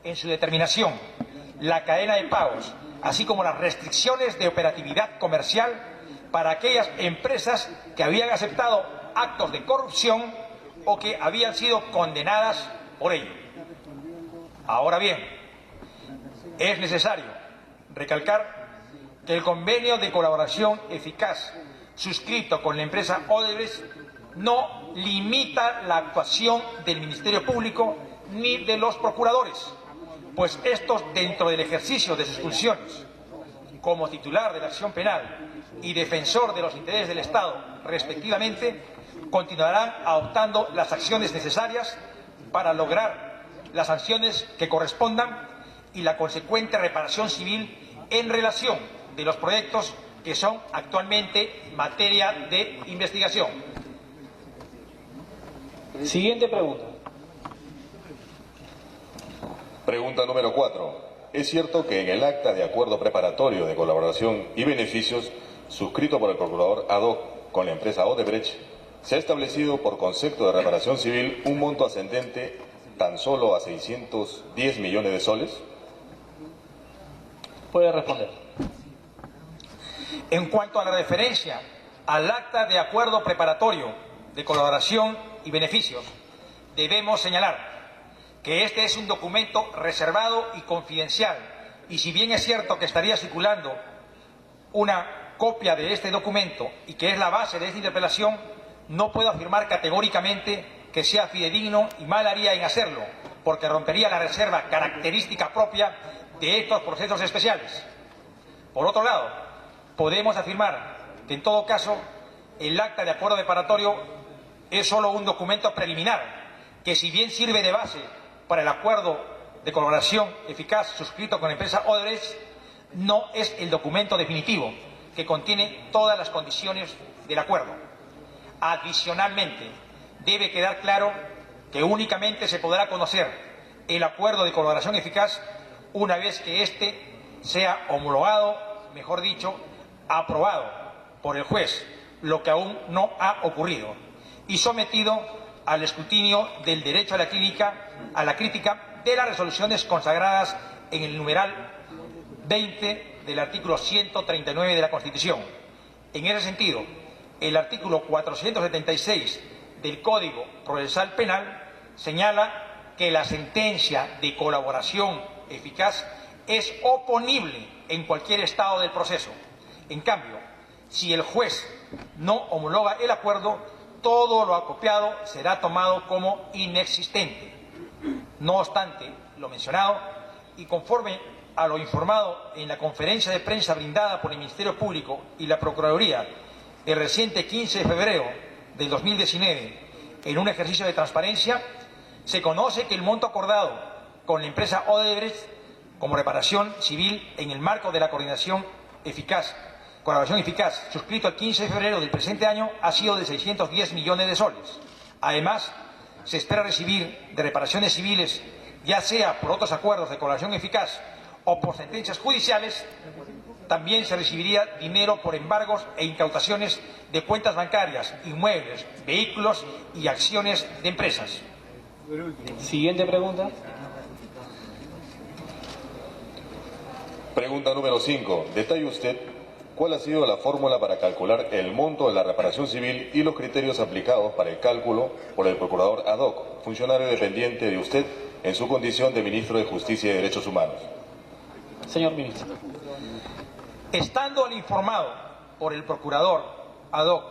en su determinación, la cadena de pagos, así como las restricciones de operatividad comercial para aquellas empresas que habían aceptado actos de corrupción o que habían sido condenadas por ello. Ahora bien, es necesario recalcar que el convenio de colaboración eficaz suscrito con la empresa Odebrecht no limita la actuación del Ministerio Público ni de los procuradores, pues estos, dentro del ejercicio de sus funciones como titular de la acción penal y defensor de los intereses del Estado, respectivamente, continuarán adoptando las acciones necesarias para lograr las sanciones que correspondan y la consecuente reparación civil en relación de los proyectos que son actualmente materia de investigación. Siguiente pregunta. Pregunta número 4. ¿Es cierto que en el acta de acuerdo preparatorio de colaboración y beneficios suscrito por el procurador ad hoc con la empresa Odebrecht se ha establecido por concepto de reparación civil un monto ascendente tan solo a 610 millones de soles? Puede responder. En cuanto a la referencia al acta de acuerdo preparatorio de colaboración y beneficios, debemos señalar que este es un documento reservado y confidencial, y si bien es cierto que estaría circulando una copia de este documento y que es la base de esta interpelación, no puedo afirmar categóricamente que sea fidedigno y mal haría en hacerlo, porque rompería la reserva característica propia de estos procesos especiales. Por otro lado, podemos afirmar que en todo caso el acta de acuerdo preparatorio es solo un documento preliminar, que si bien sirve de base para el acuerdo de colaboración eficaz suscrito con la empresa Odebrecht, no es el documento definitivo que contiene todas las condiciones del acuerdo. Adicionalmente, debe quedar claro que únicamente se podrá conocer el acuerdo de colaboración eficaz una vez que éste sea homologado, mejor dicho, aprobado por el juez, lo que aún no ha ocurrido, y sometido al escrutinio del derecho a la crítica de las resoluciones consagradas en el numeral 20 del artículo 139 de la Constitución. En ese sentido, el artículo 476 del Código Procesal Penal señala que la sentencia de colaboración eficaz es oponible en cualquier estado del proceso. En cambio, si el juez no homologa el acuerdo, todo lo acopiado será tomado como inexistente. No obstante lo mencionado, y conforme a lo informado en la conferencia de prensa brindada por el Ministerio Público y la Procuraduría el reciente 15 de febrero del 2019, en un ejercicio de transparencia, se conoce que el monto acordado con la empresa Odebrecht como reparación civil en el marco de la colaboración eficaz suscrito el 15 de febrero del presente año ha sido de 610 millones de soles. Además, se espera recibir de reparaciones civiles, ya sea por otros acuerdos de colaboración eficaz o por sentencias judiciales. También se recibiría dinero por embargos e incautaciones de cuentas bancarias, inmuebles, vehículos y acciones de empresas. Siguiente pregunta. Pregunta número 5. Detalle usted cuál ha sido la fórmula para calcular el monto de la reparación civil y los criterios aplicados para el cálculo por el procurador ad hoc, funcionario dependiente de usted en su condición de ministro de Justicia y Derechos Humanos. Señor ministro. Estando informado por el procurador ad hoc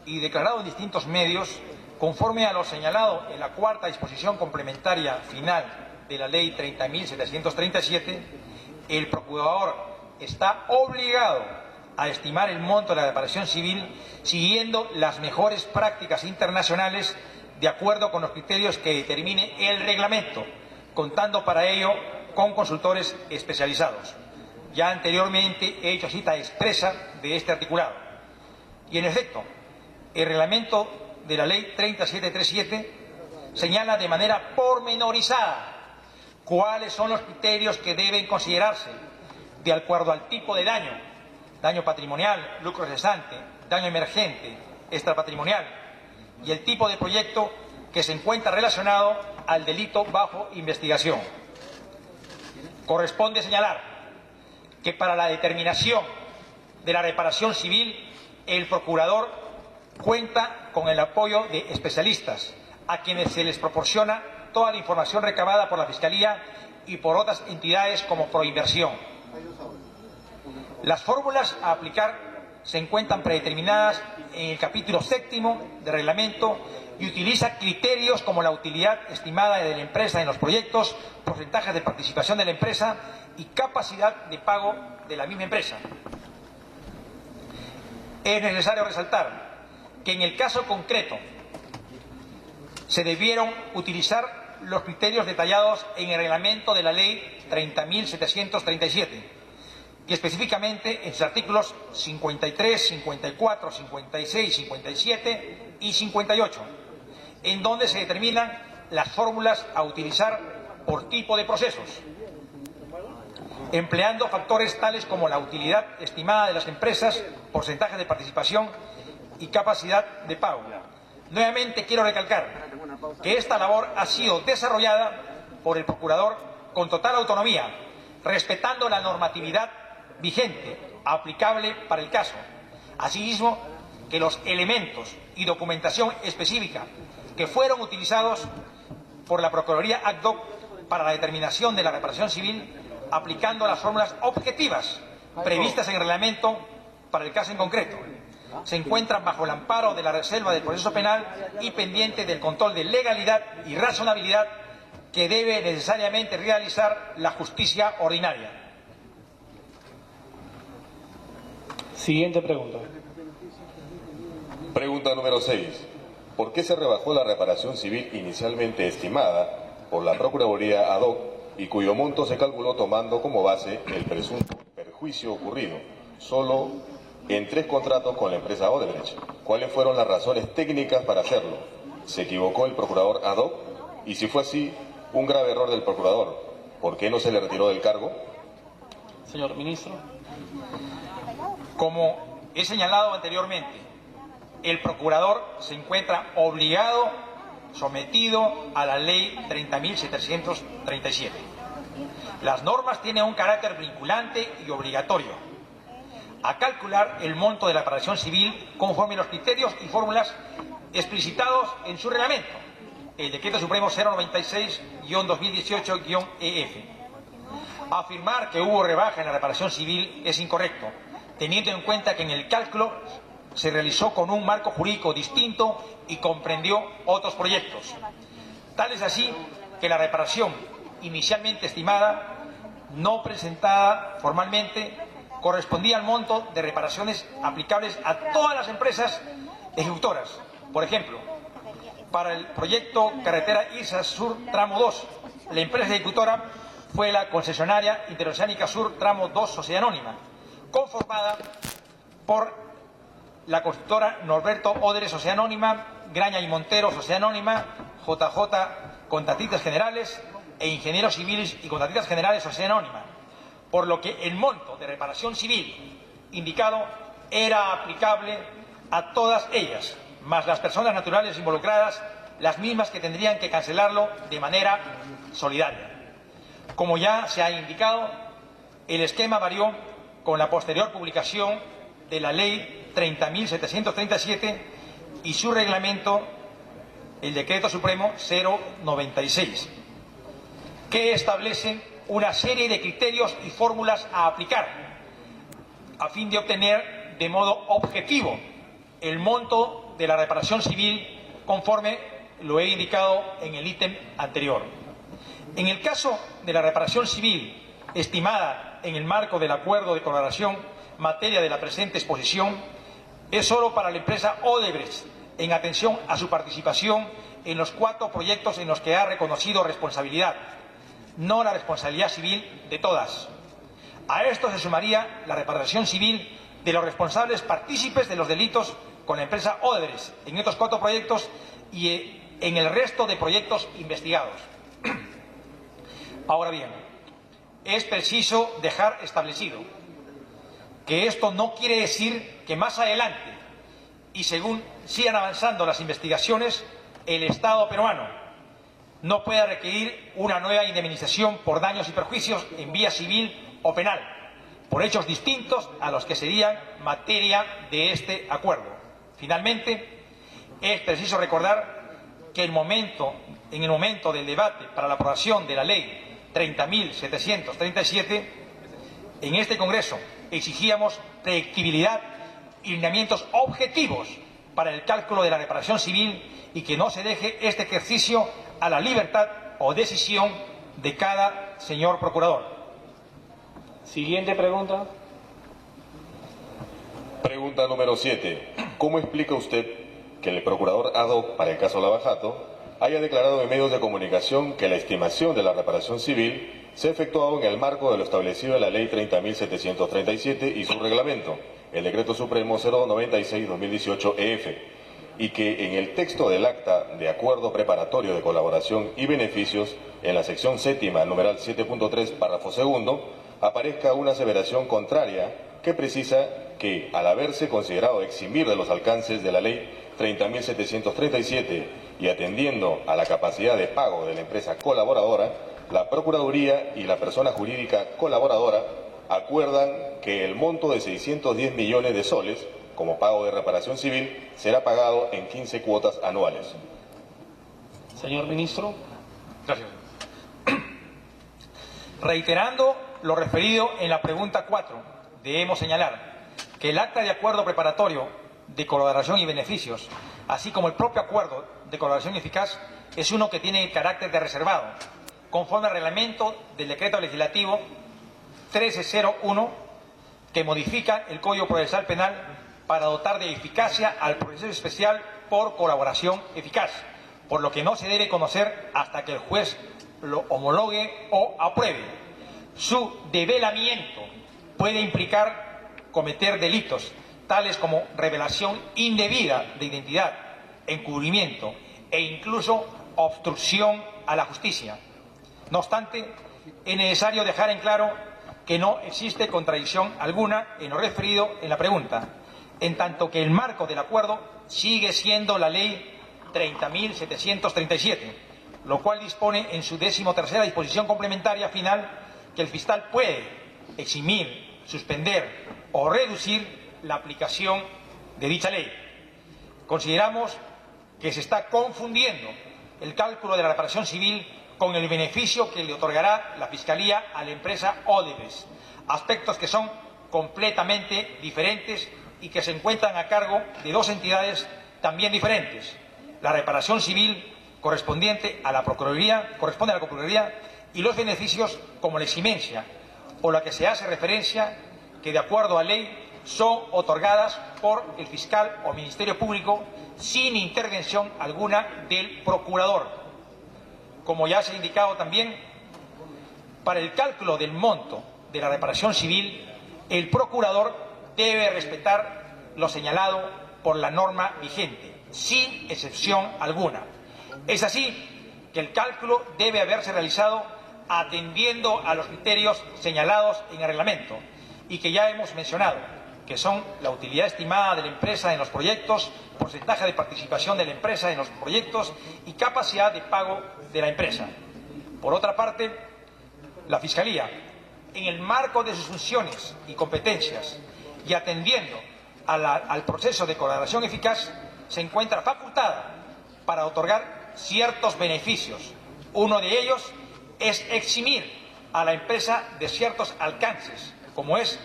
y declarado en distintos medios, conforme a lo señalado en la cuarta disposición complementaria final de la Ley 30.737, el procurador está obligado a estimar el monto de la reparación civil siguiendo las mejores prácticas internacionales de acuerdo con los criterios que determine el reglamento, contando para ello con consultores especializados. Ya anteriormente he hecho cita expresa de este articulado. Y en efecto, el reglamento de la Ley 3737 señala de manera pormenorizada cuáles son los criterios que deben considerarse de acuerdo al tipo de daño: daño patrimonial, lucro cesante, daño emergente, extrapatrimonial, y el tipo de proyecto que se encuentra relacionado al delito bajo investigación. Corresponde señalar que para la determinación de la reparación civil, el procurador cuenta con el apoyo de especialistas, a quienes se les proporciona toda la información recabada por la Fiscalía y por otras entidades como Proinversión. Las fórmulas a aplicar se encuentran predeterminadas en el capítulo 7º del reglamento y utiliza criterios como la utilidad estimada de la empresa en los proyectos, porcentajes de participación de la empresa y capacidad de pago de la misma empresa. Es necesario resaltar que en el caso concreto se debieron utilizar los criterios detallados en el reglamento de la Ley 30.737, y específicamente en sus artículos 53, 54, 56, 57 y 58, en donde se determinan las fórmulas a utilizar por tipo de procesos, empleando factores tales como la utilidad estimada de las empresas, porcentajes de participación y capacidad de pago. Nuevamente quiero recalcar que esta labor ha sido desarrollada por el procurador con total autonomía, respetando la normatividad vigente aplicable para el caso. Asimismo, que los elementos y documentación específica que fueron utilizados por la Procuraduría ad hoc para la determinación de la reparación civil, aplicando las fórmulas objetivas previstas en el reglamento para el caso en concreto, se encuentran bajo el amparo de la reserva del proceso penal y pendiente del control de legalidad y razonabilidad que debe necesariamente realizar la justicia ordinaria. Siguiente pregunta. Pregunta número 6. ¿Por qué se rebajó la reparación civil inicialmente estimada por la Procuraduría ad hoc y cuyo monto se calculó tomando como base el presunto perjuicio ocurrido solo en 3 contratos con la empresa Odebrecht? ¿Cuáles fueron las razones técnicas para hacerlo? ¿Se equivocó el procurador ad hoc? Y si fue así, un grave error del procurador, ¿por qué no se le retiró del cargo? Señor ministro. Como he señalado anteriormente, el procurador se encuentra obligado, sometido a la ley 30.737. Las normas tienen un carácter vinculante y obligatorio a calcular el monto de la reparación civil conforme a los criterios y fórmulas explicitados en su reglamento, el Decreto Supremo 096-2018-EF. Afirmar que hubo rebaja en la reparación civil es incorrecto, teniendo en cuenta que en el cálculo se realizó con un marco jurídico distinto y comprendió otros proyectos. Tal es así que la reparación inicialmente estimada, no presentada formalmente, correspondía al monto de reparaciones aplicables a todas las empresas ejecutoras. Por ejemplo, para el proyecto Carretera Irsa Sur Tramo 2, la empresa ejecutora fue la concesionaria Interoceánica Sur Tramo 2 Sociedad Anónima, conformada por la constructora Norberto Odebrecht Sociedad Anónima, Graña y Montero Sociedad Anónima, JJ Contratistas Generales e Ingenieros Civiles y Contratistas Generales Sociedad Anónima, por lo que el monto de reparación civil indicado era aplicable a todas ellas, más las personas naturales involucradas, las mismas que tendrían que cancelarlo de manera solidaria. Como ya se ha indicado, el esquema varió con la posterior publicación de la Ley 30.737 y su reglamento, el Decreto Supremo 096, que establecen una serie de criterios y fórmulas a aplicar a fin de obtener de modo objetivo el monto de la reparación civil conforme lo he indicado en el ítem anterior. En el caso de la reparación civil estimada en el marco del acuerdo de colaboración materia de la presente exposición, es solo para la empresa Odebrecht en atención a su participación en los 4 proyectos en los que ha reconocido responsabilidad, no la responsabilidad civil de todas. A esto se sumaría la reparación civil de los responsables partícipes de los delitos con la empresa Odebrecht en estos 4 proyectos y en el resto de proyectos investigados. Ahora bien, es preciso dejar establecido que esto no quiere decir que más adelante, y según sigan avanzando las investigaciones, el Estado peruano no pueda requerir una nueva indemnización por daños y perjuicios en vía civil o penal, por hechos distintos a los que serían materia de este acuerdo. Finalmente, es preciso recordar que en el momento del debate para la aprobación de la Ley 30.737, en este Congreso exigíamos predictibilidad y lineamientos objetivos para el cálculo de la reparación civil y que no se deje este ejercicio a la libertad o decisión de cada señor procurador. Siguiente pregunta. Pregunta número 7. ¿Cómo explica usted que el procurador ad hoc para el caso Lavajato haya declarado en medios de comunicación que la estimación de la reparación civil se ha efectuado en el marco de lo establecido en la Ley 30.737 y su reglamento, el Decreto Supremo 096-2018-EF, y que en el texto del acta de acuerdo preparatorio de colaboración y beneficios, en la sección séptima, numeral 7.3, párrafo segundo, aparezca una aseveración contraria que precisa que, al haberse considerado eximir de los alcances de la ley 30.737 y atendiendo a la capacidad de pago de la empresa colaboradora, la Procuraduría y la persona jurídica colaboradora acuerdan que el monto de 610 millones de soles, como pago de reparación civil, será pagado en 15 cuotas anuales. Señor Ministro. Gracias. Reiterando lo referido en la pregunta 4, debemos señalar que el acta de acuerdo preparatorio de colaboración y beneficios, así como el propio acuerdo de colaboración eficaz, es uno que tiene carácter de reservado, conforme al reglamento del decreto legislativo 1301, que modifica el Código Procesal Penal para dotar de eficacia al proceso especial por colaboración eficaz, por lo que no se debe conocer hasta que el juez lo homologue o apruebe. Su develamiento puede implicar cometer delitos tales como revelación indebida de identidad, encubrimiento e incluso obstrucción a la justicia. No obstante, es necesario dejar en claro que no existe contradicción alguna en lo referido en la pregunta, en tanto que el marco del acuerdo sigue siendo la ley 30.737, lo cual dispone en su 13ª disposición complementaria final que el fiscal puede eximir, suspender o reducir la aplicación de dicha ley. Consideramos que se está confundiendo el cálculo de la reparación civil con el beneficio que le otorgará la Fiscalía a la empresa Odebrecht, aspectos que son completamente diferentes y que se encuentran a cargo de dos entidades también diferentes. La reparación civil correspondiente a la Procuraduría, corresponde a la Procuraduría, y los beneficios como la eximencia, por la que se hace referencia que de acuerdo a ley son otorgadas por el fiscal o Ministerio Público sin intervención alguna del procurador. Como ya se ha indicado también, para el cálculo del monto de la reparación civil, el procurador debe respetar lo señalado por la norma vigente, sin excepción alguna. Es así que el cálculo debe haberse realizado atendiendo a los criterios señalados en el reglamento y que ya hemos mencionado, que son la utilidad estimada de la empresa en los proyectos, porcentaje de participación de la empresa en los proyectos y capacidad de pago de la empresa. Por otra parte, la Fiscalía, en el marco de sus funciones y competencias y atendiendo al proceso de colaboración eficaz, se encuentra facultada para otorgar ciertos beneficios. Uno de ellos es eximir a la empresa de ciertos alcances, como es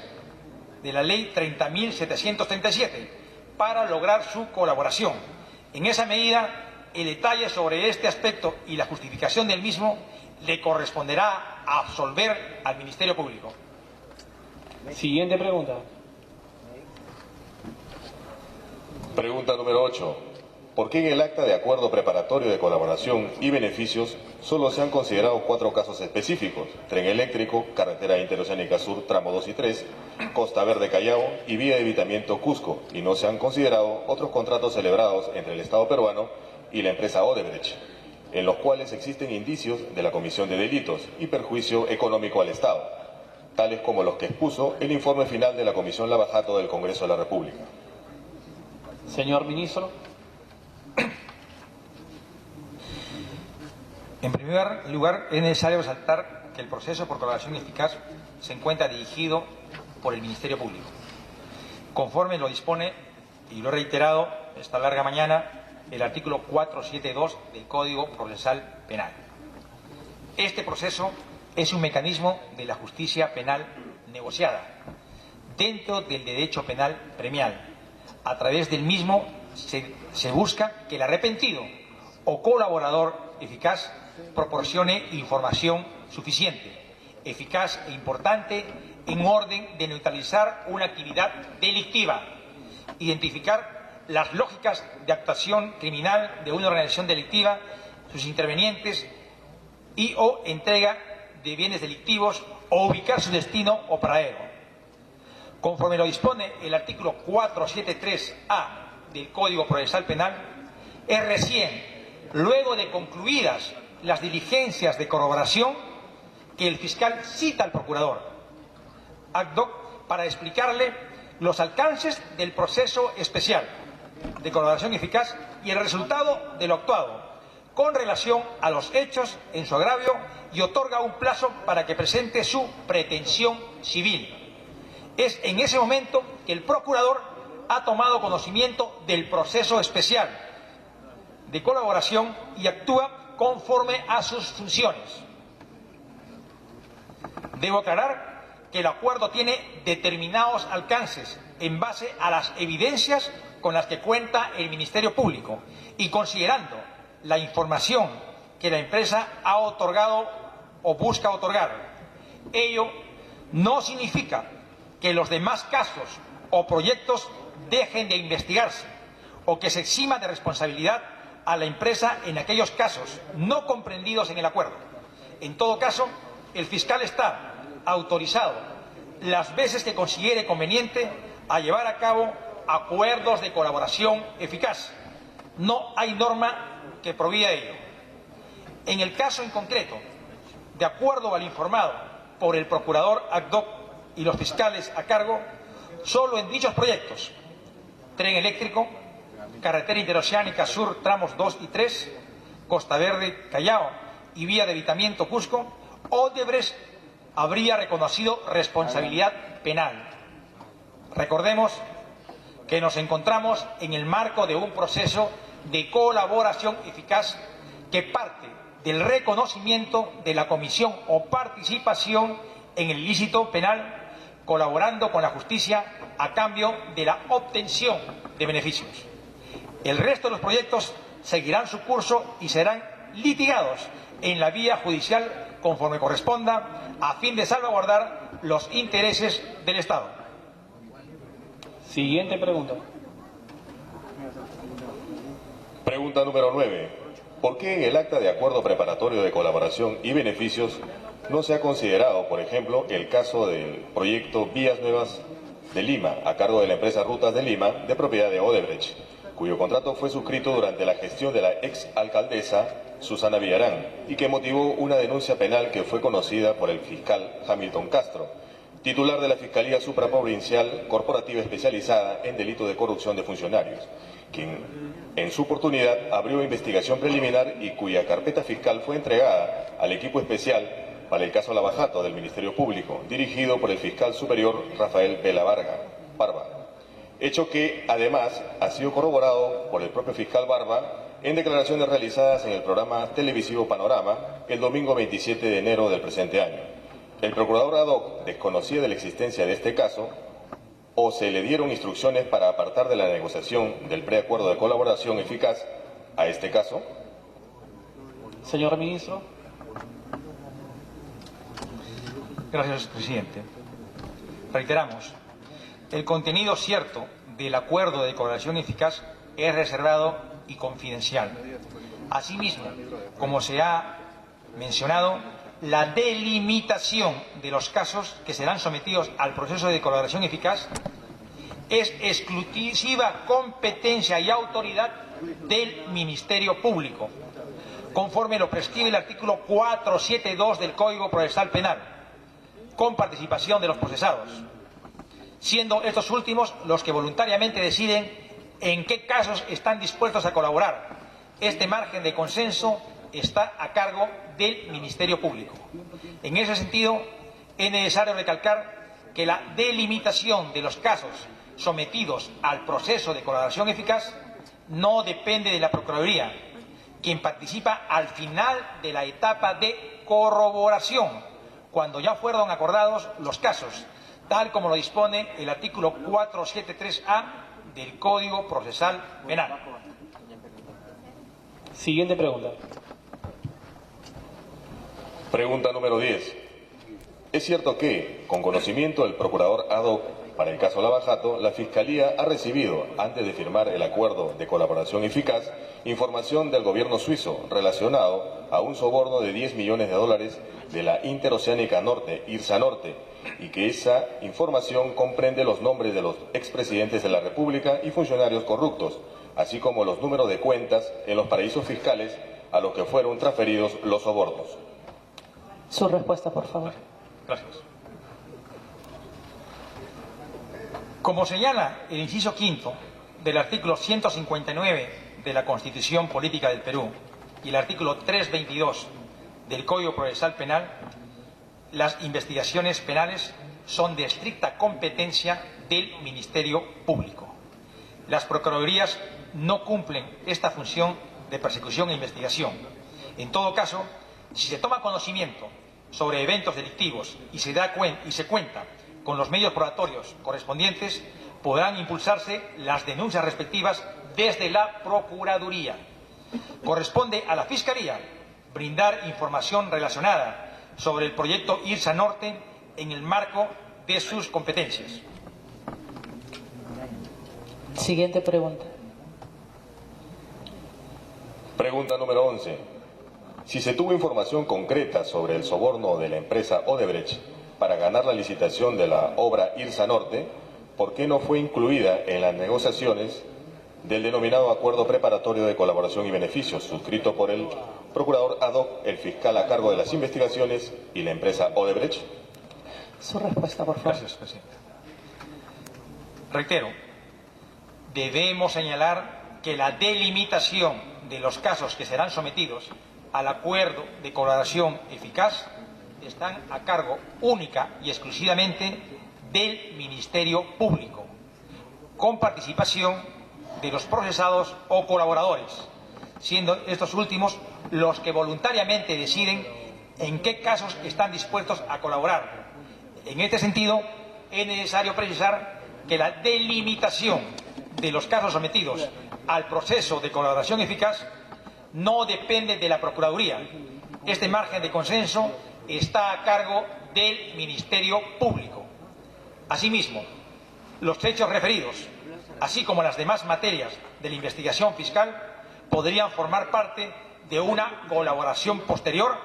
de la ley 30.737, para lograr su colaboración. En esa medida, el detalle sobre este aspecto y la justificación del mismo le corresponderá absolver al Ministerio Público. Siguiente pregunta. Pregunta número 8. ¿Por qué en el acta de acuerdo preparatorio de colaboración y beneficios solo se han considerado 4 casos específicos: tren eléctrico, carretera interoceánica sur, tramo 2 y 3, Costa Verde Callao y vía de evitamiento Cusco, y no se han considerado otros contratos celebrados entre el Estado peruano y la empresa Odebrecht, en los cuales existen indicios de la comisión de delitos y perjuicio económico al Estado, tales como los que expuso el informe final de la Comisión Lavajato del Congreso de la República? Señor Ministro. En primer lugar, es necesario resaltar que el proceso por colaboración eficaz se encuentra dirigido por el Ministerio Público, conforme lo dispone, y lo he reiterado esta larga mañana, el artículo 472 del Código Procesal Penal. Este proceso es un mecanismo de la justicia penal negociada dentro del derecho penal premial. A través del mismo se busca que el arrepentido o colaborador eficaz proporcione información suficiente, eficaz e importante en orden de neutralizar una actividad delictiva, identificar las lógicas de actuación criminal de una organización delictiva, sus intervenientes y o entrega de bienes delictivos o ubicar su destino o paradero. Conforme lo dispone el artículo 473A del Código Procesal Penal, es recién, luego de concluidas las diligencias de corroboración, que el fiscal cita al procurador ad hoc para explicarle los alcances del proceso especial de colaboración eficaz y el resultado de lo actuado con relación a los hechos en su agravio, y otorga un plazo para que presente su pretensión civil. Es en ese momento que el procurador ha tomado conocimiento del proceso especial de colaboración y actúa conforme a sus funciones. Debo aclarar que el acuerdo tiene determinados alcances en base a las evidencias con las que cuenta el Ministerio Público y considerando la información que la empresa ha otorgado o busca otorgar. Ello no significa que los demás casos o proyectos dejen de investigarse o que se exima de responsabilidad a la empresa en aquellos casos no comprendidos en el acuerdo. En todo caso, el fiscal está autorizado las veces que considere conveniente a llevar a cabo acuerdos de colaboración eficaz. No hay norma que prohíba ello. En el caso en concreto, de acuerdo al informado por el procurador ad hoc y los fiscales a cargo, solo en dichos proyectos, tren eléctrico, carretera interoceánica sur tramos 2 y 3, Costa Verde, Callao y vía de evitamiento Cusco, Odebrecht habría reconocido responsabilidad penal. Recordemos que nos encontramos en el marco de un proceso de colaboración eficaz que parte del reconocimiento de la comisión o participación en el ilícito penal, colaborando con la justicia a cambio de la obtención de beneficios. El resto de los proyectos seguirán su curso y serán litigados en la vía judicial conforme corresponda, a fin de salvaguardar los intereses del Estado. Siguiente pregunta. Pregunta número 9. ¿Por qué en el acta de acuerdo preparatorio de colaboración y beneficios no se ha considerado, por ejemplo, el caso del proyecto Vías Nuevas de Lima, a cargo de la empresa Rutas de Lima, de propiedad de Odebrecht, cuyo contrato fue suscrito durante la gestión de la ex alcaldesa Susana Villarán y que motivó una denuncia penal que fue conocida por el fiscal Hamilton Castro, titular de la Fiscalía Supraprovincial Corporativa Especializada en Delito de Corrupción de Funcionarios, quien en su oportunidad abrió investigación preliminar y cuya carpeta fiscal fue entregada al equipo especial para el caso Lavajato del Ministerio Público, dirigido por el fiscal superior Rafael Vela Barba, hecho que además ha sido corroborado por el propio fiscal Barba en declaraciones realizadas en el programa televisivo Panorama el domingo 27 de enero del presente año. El procurador ad hoc desconocía de la existencia de este caso o se le dieron instrucciones para apartar de la negociación del preacuerdo de colaboración eficaz a este caso. Señor ministro. Gracias, presidente. Reiteramos, el contenido cierto del acuerdo de colaboración eficaz es reservado y confidencial. Asimismo, como se ha mencionado, la delimitación de los casos que serán sometidos al proceso de colaboración eficaz es exclusiva competencia y autoridad del Ministerio Público, conforme lo prescribe el artículo 472 del Código Procesal Penal, con participación de los procesados, siendo estos últimos los que voluntariamente deciden en qué casos están dispuestos a colaborar. Este margen de consenso está a cargo del Ministerio Público. En ese sentido, es necesario recalcar que la delimitación de los casos sometidos al proceso de colaboración eficaz no depende de la Procuraduría, quien participa al final de la etapa de corroboración, cuando ya fueron acordados los casos, tal como lo dispone el artículo 473A del Código Procesal Penal. Siguiente pregunta. Pregunta número 10. ¿Es cierto que, con conocimiento del procurador ad hoc para el caso Lavajato, la Fiscalía ha recibido, antes de firmar el acuerdo de colaboración eficaz, información del gobierno suizo relacionado a un soborno de $10 millones de la Interoceánica Norte, IRSA Norte, y que esa información comprende los nombres de los expresidentes de la República y funcionarios corruptos, así como los números de cuentas en los paraísos fiscales a los que fueron transferidos los sobornos. Su respuesta, por favor. Gracias. Como señala el inciso quinto del artículo 159 de la Constitución Política del Perú y el artículo 322 del Código Procesal Penal, las investigaciones penales son de estricta competencia del Ministerio Público. Las Procuradurías no cumplen esta función de persecución e investigación. En todo caso, si se toma conocimiento sobre eventos delictivos y se cuenta con los medios probatorios correspondientes, podrán impulsarse las denuncias respectivas desde la Procuraduría. Corresponde a la Fiscalía brindar información relacionada sobre el proyecto IRSA Norte en el marco de sus competencias. Siguiente pregunta. Pregunta número 11. Si se tuvo información concreta sobre el soborno de la empresa Odebrecht para ganar la licitación de la obra IRSA Norte, ¿por qué no fue incluida en las negociaciones del denominado Acuerdo Preparatorio de Colaboración y Beneficios, suscrito por el procurador ad hoc, el fiscal a cargo de las investigaciones y la empresa Odebrecht? Su respuesta, por favor. Gracias, presidente. Reitero, debemos señalar que la delimitación de los casos que serán sometidos al acuerdo de colaboración eficaz están a cargo única y exclusivamente del Ministerio Público, con participación de los procesados o colaboradores, siendo estos últimos los que voluntariamente deciden en qué casos están dispuestos a colaborar. En este sentido, es necesario precisar que la delimitación de los casos sometidos al proceso de colaboración eficaz no depende de la Procuraduría. Este margen de consenso está a cargo del Ministerio Público. Asimismo, los hechos referidos, así como las demás materias de la investigación fiscal, podrían formar parte de una colaboración posterior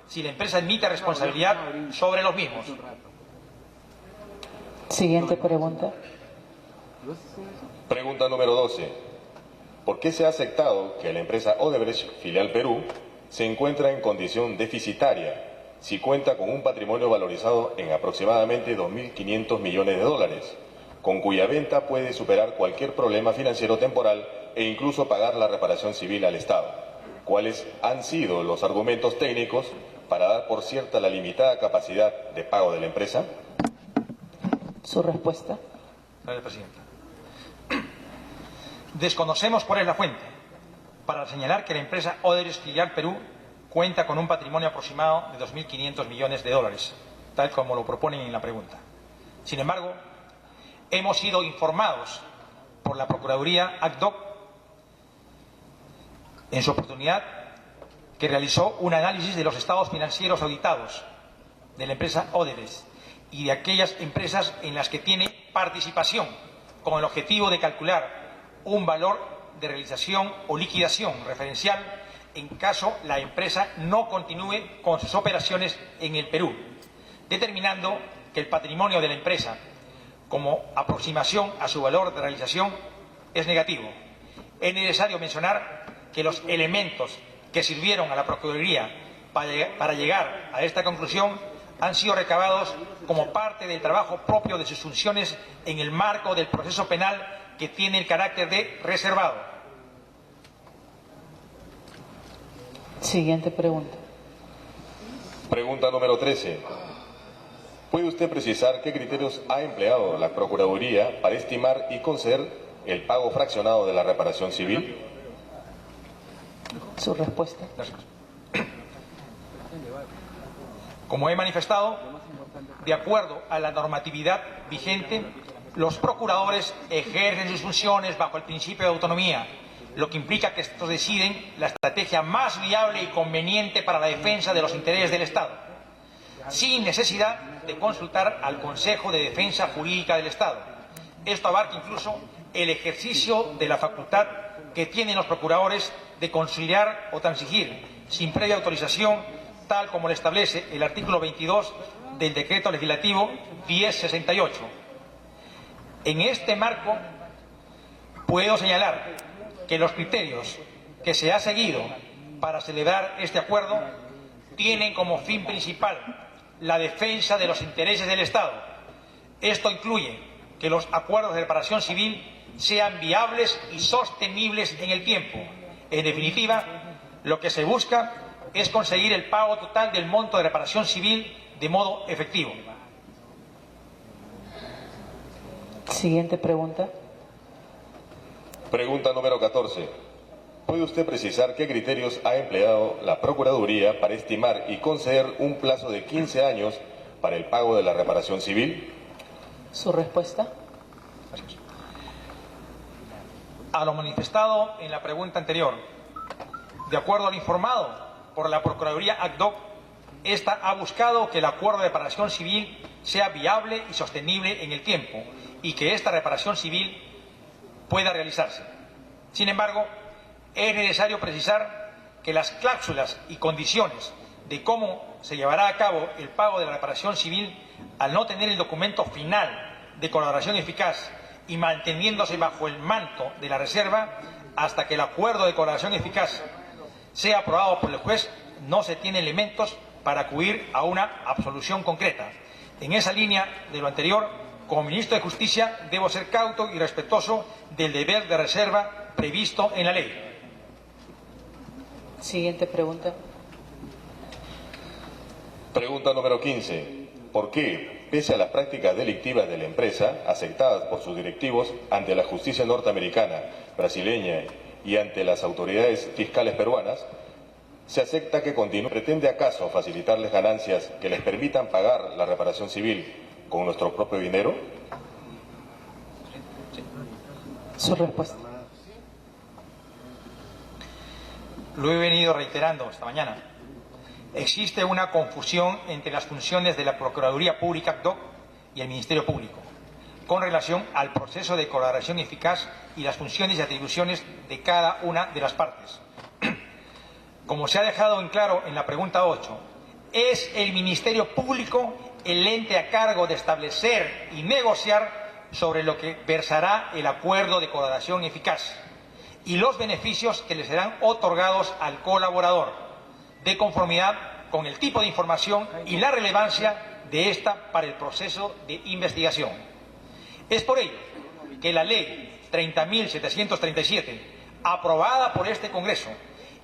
si la empresa admite responsabilidad sobre los mismos. Siguiente pregunta. Pregunta número 12. ¿Por qué se ha aceptado que la empresa Odebrecht, filial Perú, se encuentra en condición deficitaria si cuenta con un patrimonio valorizado en aproximadamente 2.500 millones de dólares, con cuya venta puede superar cualquier problema financiero temporal e incluso pagar la reparación civil al Estado? ¿Cuáles han sido los argumentos técnicos para dar por cierta la limitada capacidad de pago de la empresa? Su respuesta. Gracias, presidenta. Desconocemos cuál es la fuente para señalar que la empresa Odebrecht filial Perú cuenta con un patrimonio aproximado de 2.500 millones de dólares, tal como lo proponen en la pregunta. Sin embargo, hemos sido informados por la Procuraduría ad hoc en su oportunidad que realizó un análisis de los estados financieros auditados de la empresa Odebrecht y de aquellas empresas en las que tiene participación, con el objetivo de calcular un valor de realización o liquidación referencial en caso la empresa no continúe con sus operaciones en el Perú, determinando que el patrimonio de la empresa como aproximación a su valor de realización es negativo. Es necesario mencionar que los elementos que sirvieron a la Procuraduría para llegar a esta conclusión han sido recabados como parte del trabajo propio de sus funciones en el marco del proceso penal que tiene el carácter de reservado. Siguiente pregunta. Pregunta número 13. ¿Puede usted precisar qué criterios ha empleado la Procuraduría para estimar y conceder el pago fraccionado de la reparación civil? Su respuesta. Gracias. Como he manifestado, de acuerdo a la normatividad vigente, los procuradores ejercen sus funciones bajo el principio de autonomía, lo que implica que estos deciden la estrategia más viable y conveniente para la defensa de los intereses del Estado, sin necesidad de consultar al Consejo de Defensa Jurídica del Estado. Esto abarca incluso el ejercicio de la facultad que tienen los procuradores de conciliar o transigir, sin previa autorización, tal como lo establece el artículo 22 del Decreto Legislativo 1068. En este marco, puedo señalar que los criterios que se ha seguido para celebrar este acuerdo tienen como fin principal la defensa de los intereses del Estado. Esto incluye que los acuerdos de reparación civil sean viables y sostenibles en el tiempo. En definitiva, lo que se busca es conseguir el pago total del monto de reparación civil de modo efectivo. Siguiente pregunta. Pregunta número 14. ¿Puede usted precisar qué criterios ha empleado la Procuraduría para estimar y conceder un plazo de 15 años para el pago de la reparación civil? Su respuesta. A lo manifestado en la pregunta anterior, de acuerdo al informado por la Procuraduría ACDOC, esta ha buscado que el acuerdo de reparación civil sea viable y sostenible en el tiempo y que esta reparación civil pueda realizarse. Sin embargo, es necesario precisar que las cláusulas y condiciones de cómo se llevará a cabo el pago de la reparación civil, al no tener el documento final de colaboración eficaz y manteniéndose bajo el manto de la reserva hasta que el acuerdo de colaboración eficaz sea aprobado por el juez, no se tienen elementos para acudir a una absolución concreta. En esa línea de lo anterior, como ministro de Justicia, debo ser cauto y respetuoso del deber de reserva previsto en la ley. Siguiente pregunta. Pregunta número 15. ¿Por qué, pese a las prácticas delictivas de la empresa, aceptadas por sus directivos ante la justicia norteamericana, brasileña y ante las autoridades fiscales peruanas, se acepta que continúe? ¿Pretende acaso facilitarles ganancias que les permitan pagar la reparación civil con nuestro propio dinero? Su respuesta. Lo he venido reiterando esta mañana. Existe una confusión entre las funciones de la Procuraduría Pública ACDOC y el Ministerio Público con relación al proceso de colaboración eficaz y las funciones y atribuciones de cada una de las partes. Como se ha dejado en claro en la pregunta 8, es el Ministerio Público el ente a cargo de establecer y negociar sobre lo que versará el acuerdo de colaboración eficaz y los beneficios que le serán otorgados al colaborador, de conformidad con el tipo de información y la relevancia de esta para el proceso de investigación. Es por ello que la Ley 30.737, aprobada por este Congreso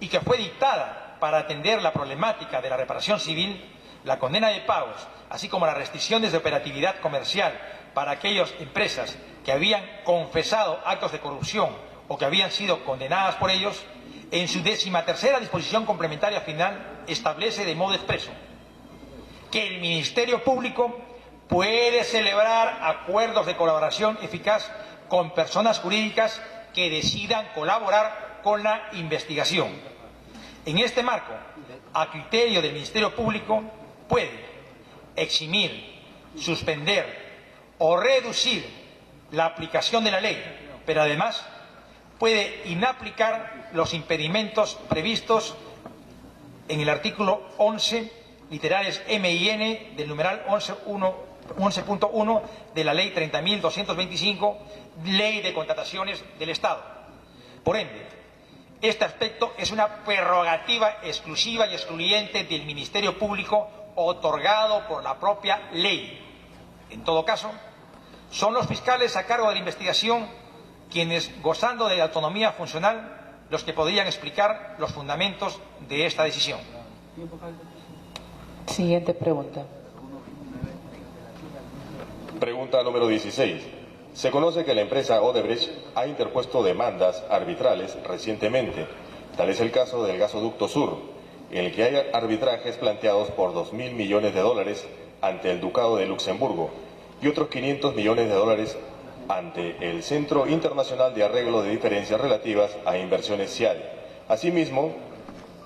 y que fue dictada para atender la problemática de la reparación civil, la condena de pagos, así como las restricciones de operatividad comercial para aquellas empresas que habían confesado actos de corrupción o que habían sido condenadas por ellos, en su 13ª disposición complementaria final establece de modo expreso que el Ministerio Público puede celebrar acuerdos de colaboración eficaz con personas jurídicas que decidan colaborar con la investigación. En este marco, a criterio del Ministerio Público, puede eximir, suspender o reducir la aplicación de la ley, pero además puede inaplicar los impedimentos previstos en el artículo 11, literales M y N, del numeral 11.1 de la Ley 30.225, Ley de Contrataciones del Estado. Por ende, este aspecto es una prerrogativa exclusiva y excluyente del Ministerio Público, otorgado por la propia ley. En todo caso, son los fiscales a cargo de la investigación quienes, gozando de autonomía funcional, los que podrían explicar los fundamentos de esta decisión. Siguiente pregunta. Pregunta número 16. Se conoce que la empresa Odebrecht ha interpuesto demandas arbitrales recientemente. Tal es el caso del gasoducto sur, en el que hay arbitrajes planteados por 2.000 millones de dólares ante el Ducado de Luxemburgo y otros 500 millones de dólares ante el Centro Internacional de Arreglo de Diferencias Relativas a Inversiones CIADI. Asimismo,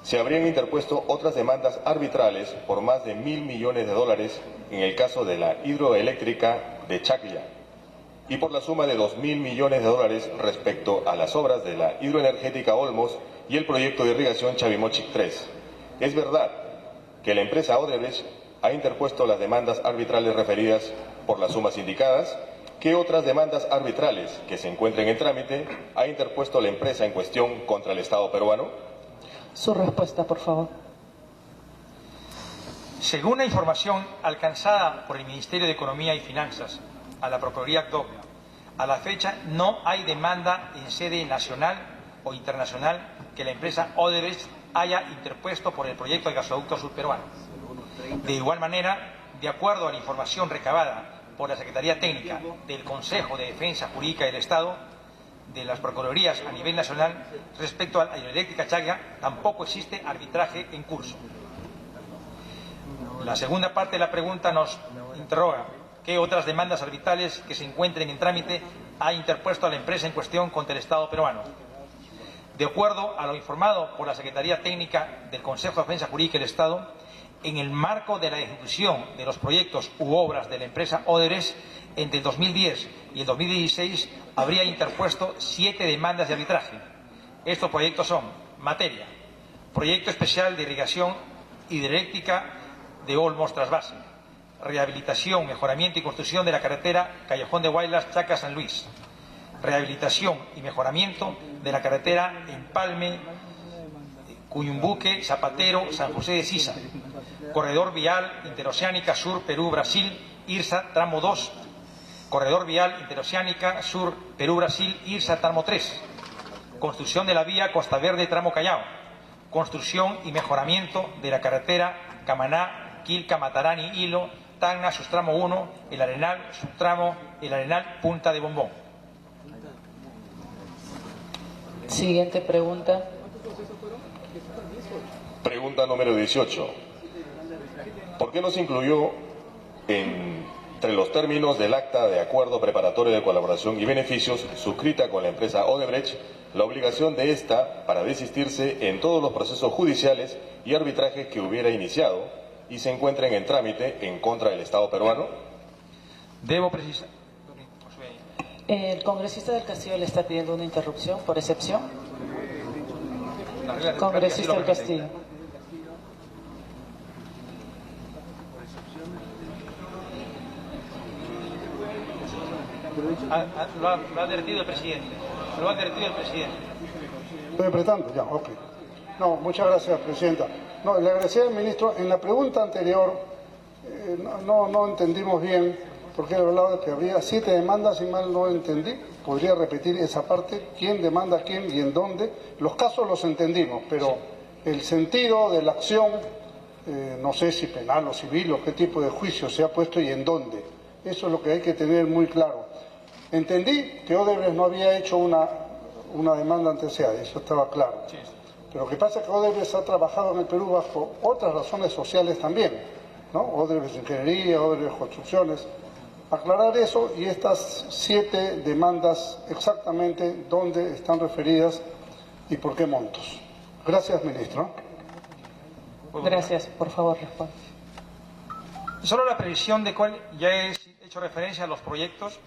se habrían interpuesto otras demandas arbitrales por más de 1.000 millones de dólares en el caso de la hidroeléctrica de Chaclla y por la suma de 2.000 millones de dólares respecto a las obras de la hidroenergética Olmos y el proyecto de irrigación Chavimochic 3. Es verdad que que la empresa Odebrecht ha interpuesto las demandas arbitrales referidas por las sumas indicadas, ¿qué otras demandas arbitrales que se encuentren en trámite ha interpuesto la empresa en cuestión contra el Estado peruano? Su respuesta, por favor. Según la información alcanzada por el Ministerio de Economía y Finanzas a la Procuraduría ACDOC, a la fecha no hay demanda en sede nacional o internacional que la empresa Odebrecht haya interpuesto por el proyecto del gasoducto surperuano. De igual manera, de acuerdo a la información recabada por la Secretaría Técnica del Consejo de Defensa Jurídica del Estado, de las Procuradurías a nivel nacional, respecto a la hidroeléctrica Chagua, tampoco existe arbitraje en curso. La segunda parte de la pregunta nos interroga qué otras demandas arbitrales que se encuentren en trámite ha interpuesto la empresa en cuestión contra el Estado peruano. De acuerdo a lo informado por la Secretaría Técnica del Consejo de Defensa Jurídica del Estado, en el marco de la ejecución de los proyectos u obras de la empresa Odebrecht entre el 2010 y el 2016 habría interpuesto 7 demandas de arbitraje. Estos proyectos son: materia, proyecto especial de irrigación hidroeléctrica de Olmos Trasvase, rehabilitación, mejoramiento y construcción de la carretera Callejón de Huaylas Chacra-San Luis, rehabilitación y mejoramiento de la carretera Empalme, Cuyumbuque, Zapatero, San José de Sisa, corredor vial interoceánica Sur Perú-Brasil, IRSA tramo 2, corredor vial interoceánica Sur Perú-Brasil, IRSA tramo 3, construcción de la vía Costa Verde tramo Callao, construcción y mejoramiento de la carretera Camaná, Quilca, Matarani, Hilo, Tacna, subtramo 1, El Arenal, subtramo El Arenal, Punta de Bombón. Siguiente pregunta. Pregunta número 18. ¿Por qué no se incluyó entre los términos del acta de acuerdo preparatorio de colaboración y beneficios suscrita con la empresa Odebrecht la obligación de esta para desistirse en todos los procesos judiciales y arbitrajes que hubiera iniciado y se encuentren en trámite en contra del Estado peruano? Debo precisar. El congresista del Castillo le está pidiendo una interrupción por excepción. La regla democrática Congresista así del lo permite. Castillo. Lo ha advertido el presidente. Lo ha advertido el presidente. Estoy apretando, ya, ok. No, muchas gracias, Presidenta. No, le agradecía al ministro, en la pregunta anterior no entendimos bien, porque él hablaba de que habría 7 demandas y mal no entendí. ¿Podría repetir esa parte? ¿Quién demanda a quién y en dónde? Los casos los entendimos, pero el sentido de la acción, no sé si penal o civil o qué tipo de juicio se ha puesto y en dónde. Eso es lo que hay que tener muy claro. Entendí que Odebrecht no había hecho una demanda ante SEAD, eso estaba claro. Pero lo que pasa es que Odebrecht ha trabajado en el Perú bajo otras razones sociales también, ¿no? Odebrecht Ingeniería, Odebrecht Construcciones. Aclarar eso y estas 7 demandas exactamente dónde están referidas y por qué montos. Gracias, ministro. Gracias, por favor, responda. Solo la previsión de cuál ya he hecho referencia a los proyectos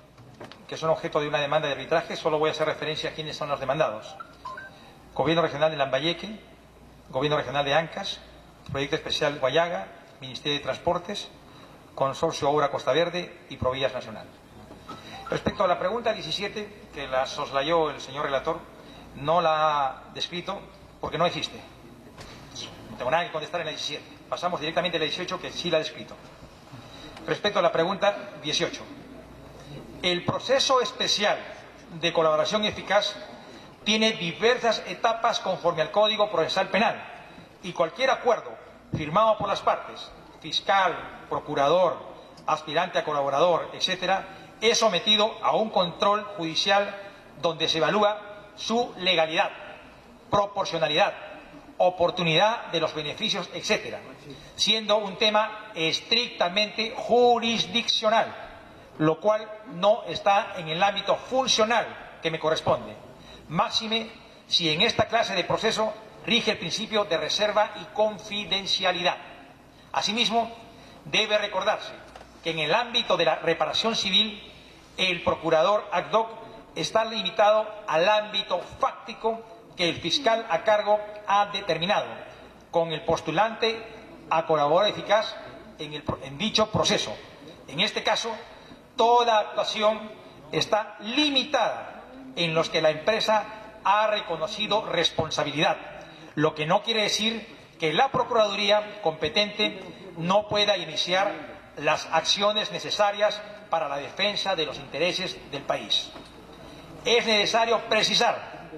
que son objeto de una demanda de arbitraje. Solo voy a hacer referencia a quiénes son los demandados: Gobierno Regional de Lambayeque, Gobierno Regional de Ancas, Proyecto Especial Guayaga, Ministerio de Transportes, Consorcio Obra Costa Verde y Provías Nacional. Respecto a la pregunta 17, que la soslayó el señor relator, no la ha descrito porque no existe. No tengo nada que contestar en la 17. Pasamos directamente a la 18, que sí la ha descrito. Respecto a la pregunta 18, el proceso especial de colaboración eficaz tiene diversas etapas conforme al Código Procesal Penal y cualquier acuerdo firmado por las partes, fiscal, procurador, aspirante a colaborador, etcétera, es sometido a un control judicial donde se evalúa su legalidad, proporcionalidad, oportunidad de los beneficios, etcétera, siendo un tema estrictamente jurisdiccional, lo cual no está en el ámbito funcional que me corresponde. Máxime si en esta clase de proceso rige el principio de reserva y confidencialidad. Asimismo, debe recordarse que en el ámbito de la reparación civil, el procurador ACDOC está limitado al ámbito fáctico que el fiscal a cargo ha determinado, con el postulante a colaborar eficaz en dicho proceso. En este caso, toda actuación está limitada en los que la empresa ha reconocido responsabilidad, lo que no quiere decir que la Procuraduría competente no pueda iniciar las acciones necesarias para la defensa de los intereses del país. Es necesario precisar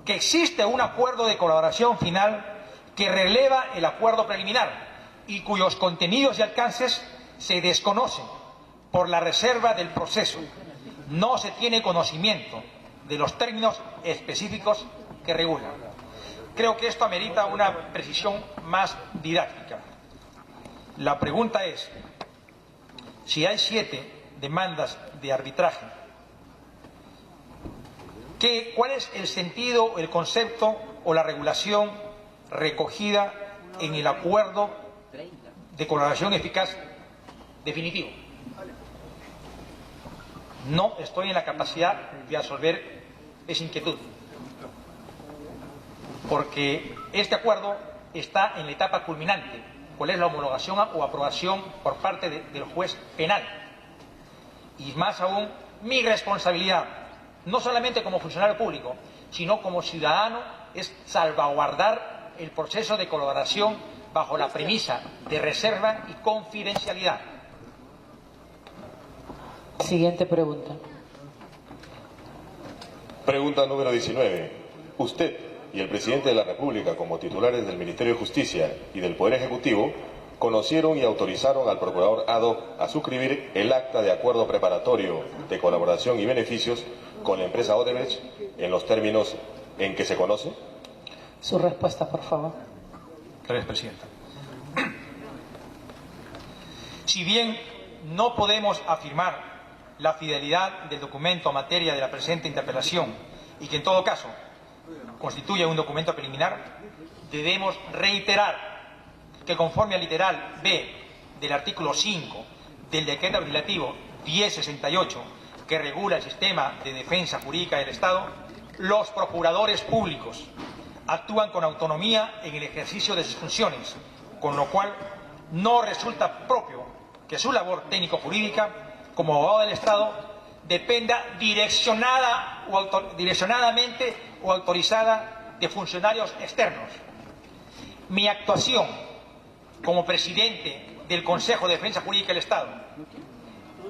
que existe un acuerdo de colaboración final que releva el acuerdo preliminar y cuyos contenidos y alcances se desconocen por la reserva del proceso. No se tiene conocimiento de los términos específicos que regulan. Creo que esto amerita una precisión más didáctica. La pregunta es, si hay 7 demandas de arbitraje, ¿cuál es el sentido, el concepto o la regulación recogida en el acuerdo de colaboración eficaz definitivo? No estoy en la capacidad de absolver esa inquietud, porque este acuerdo está en la etapa culminante, cuál es la homologación o aprobación por parte del juez penal. Y más aún, mi responsabilidad, no solamente como funcionario público, sino como ciudadano, es salvaguardar el proceso de colaboración bajo la premisa de reserva y confidencialidad. Siguiente pregunta. Pregunta número 19. Usted y el presidente de la República, como titulares del Ministerio de Justicia y del Poder Ejecutivo, conocieron y autorizaron al procurador ad hoc a suscribir el acta de acuerdo preparatorio de colaboración y beneficios con la empresa Odebrecht en los términos en que se conoce. Su respuesta, por favor. Gracias, Presidenta. Si bien no podemos afirmar la fidelidad del documento a materia de la presente interpelación y que en todo caso constituye un documento preliminar, debemos reiterar que conforme al literal B del artículo 5 del Decreto Legislativo 1068, que regula el sistema de defensa jurídica del Estado, los procuradores públicos actúan con autonomía en el ejercicio de sus funciones, con lo cual no resulta propio que su labor técnico-jurídica como abogado del Estado dependa direccionadamente o autorizada de funcionarios externos. Mi actuación como presidente del Consejo de Defensa Jurídica del Estado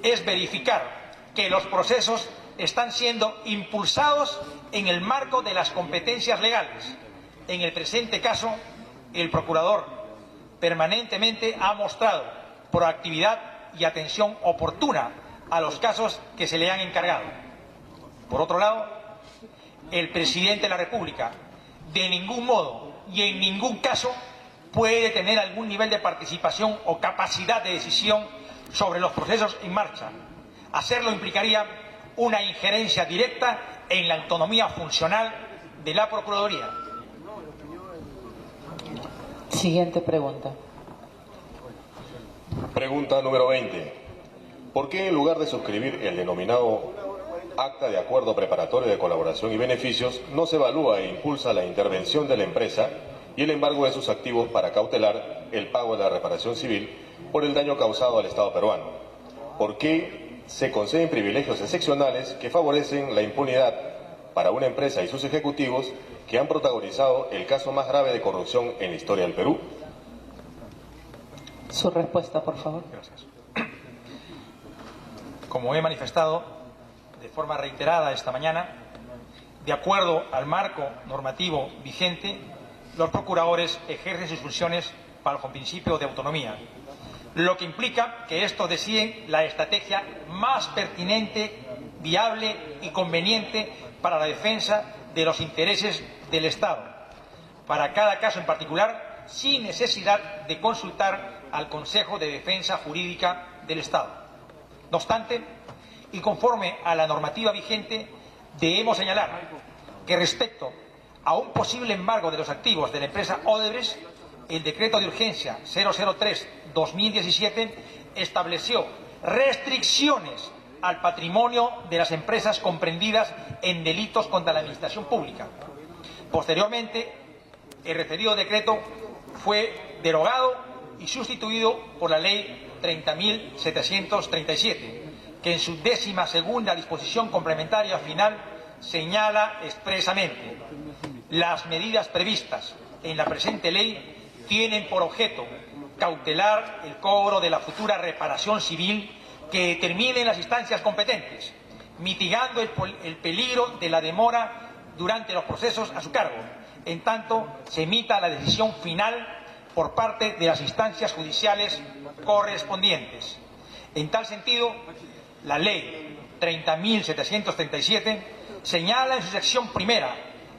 es verificar que los procesos están siendo impulsados en el marco de las competencias legales. En el presente caso, el procurador permanentemente ha mostrado proactividad y atención oportuna a los casos que se le han encargado. Por otro lado, el presidente de la República de ningún modo y en ningún caso puede tener algún nivel de participación o capacidad de decisión sobre los procesos en marcha. Hacerlo implicaría una injerencia directa en la autonomía funcional de la Procuraduría. Siguiente pregunta. Pregunta número 20. ¿Por qué en lugar de suscribir el denominado acta de acuerdo preparatorio de colaboración y beneficios no se evalúa e impulsa la intervención de la empresa y el embargo de sus activos para cautelar el pago de la reparación civil por el daño causado al Estado peruano? ¿Por qué se conceden privilegios excepcionales que favorecen la impunidad para una empresa y sus ejecutivos que han protagonizado el caso más grave de corrupción en la historia del Perú? Su respuesta, por favor. Gracias. Como he manifestado de forma reiterada esta mañana, de acuerdo al marco normativo vigente, los procuradores ejercen sus funciones bajo el principio de autonomía, lo que implica que estos deciden la estrategia más pertinente, viable y conveniente para la defensa de los intereses del Estado, para cada caso en particular, sin necesidad de consultar al Consejo de Defensa Jurídica del Estado. No obstante, y conforme a la normativa vigente, debemos señalar que respecto a un posible embargo de los activos de la empresa Odebrecht, el decreto de urgencia 003-2017 estableció restricciones al patrimonio de las empresas comprendidas en delitos contra la administración pública. Posteriormente, el referido decreto fue derogado y sustituido por la Ley 30.737, que en su 12ª disposición complementaria final señala expresamente: las medidas previstas en la presente ley tienen por objeto cautelar el cobro de la futura reparación civil que determinen las instancias competentes, mitigando el peligro de la demora durante los procesos a su cargo, en tanto se emita la decisión final por parte de las instancias judiciales correspondientes. En tal sentido, la Ley 30.737 señala en su sección primera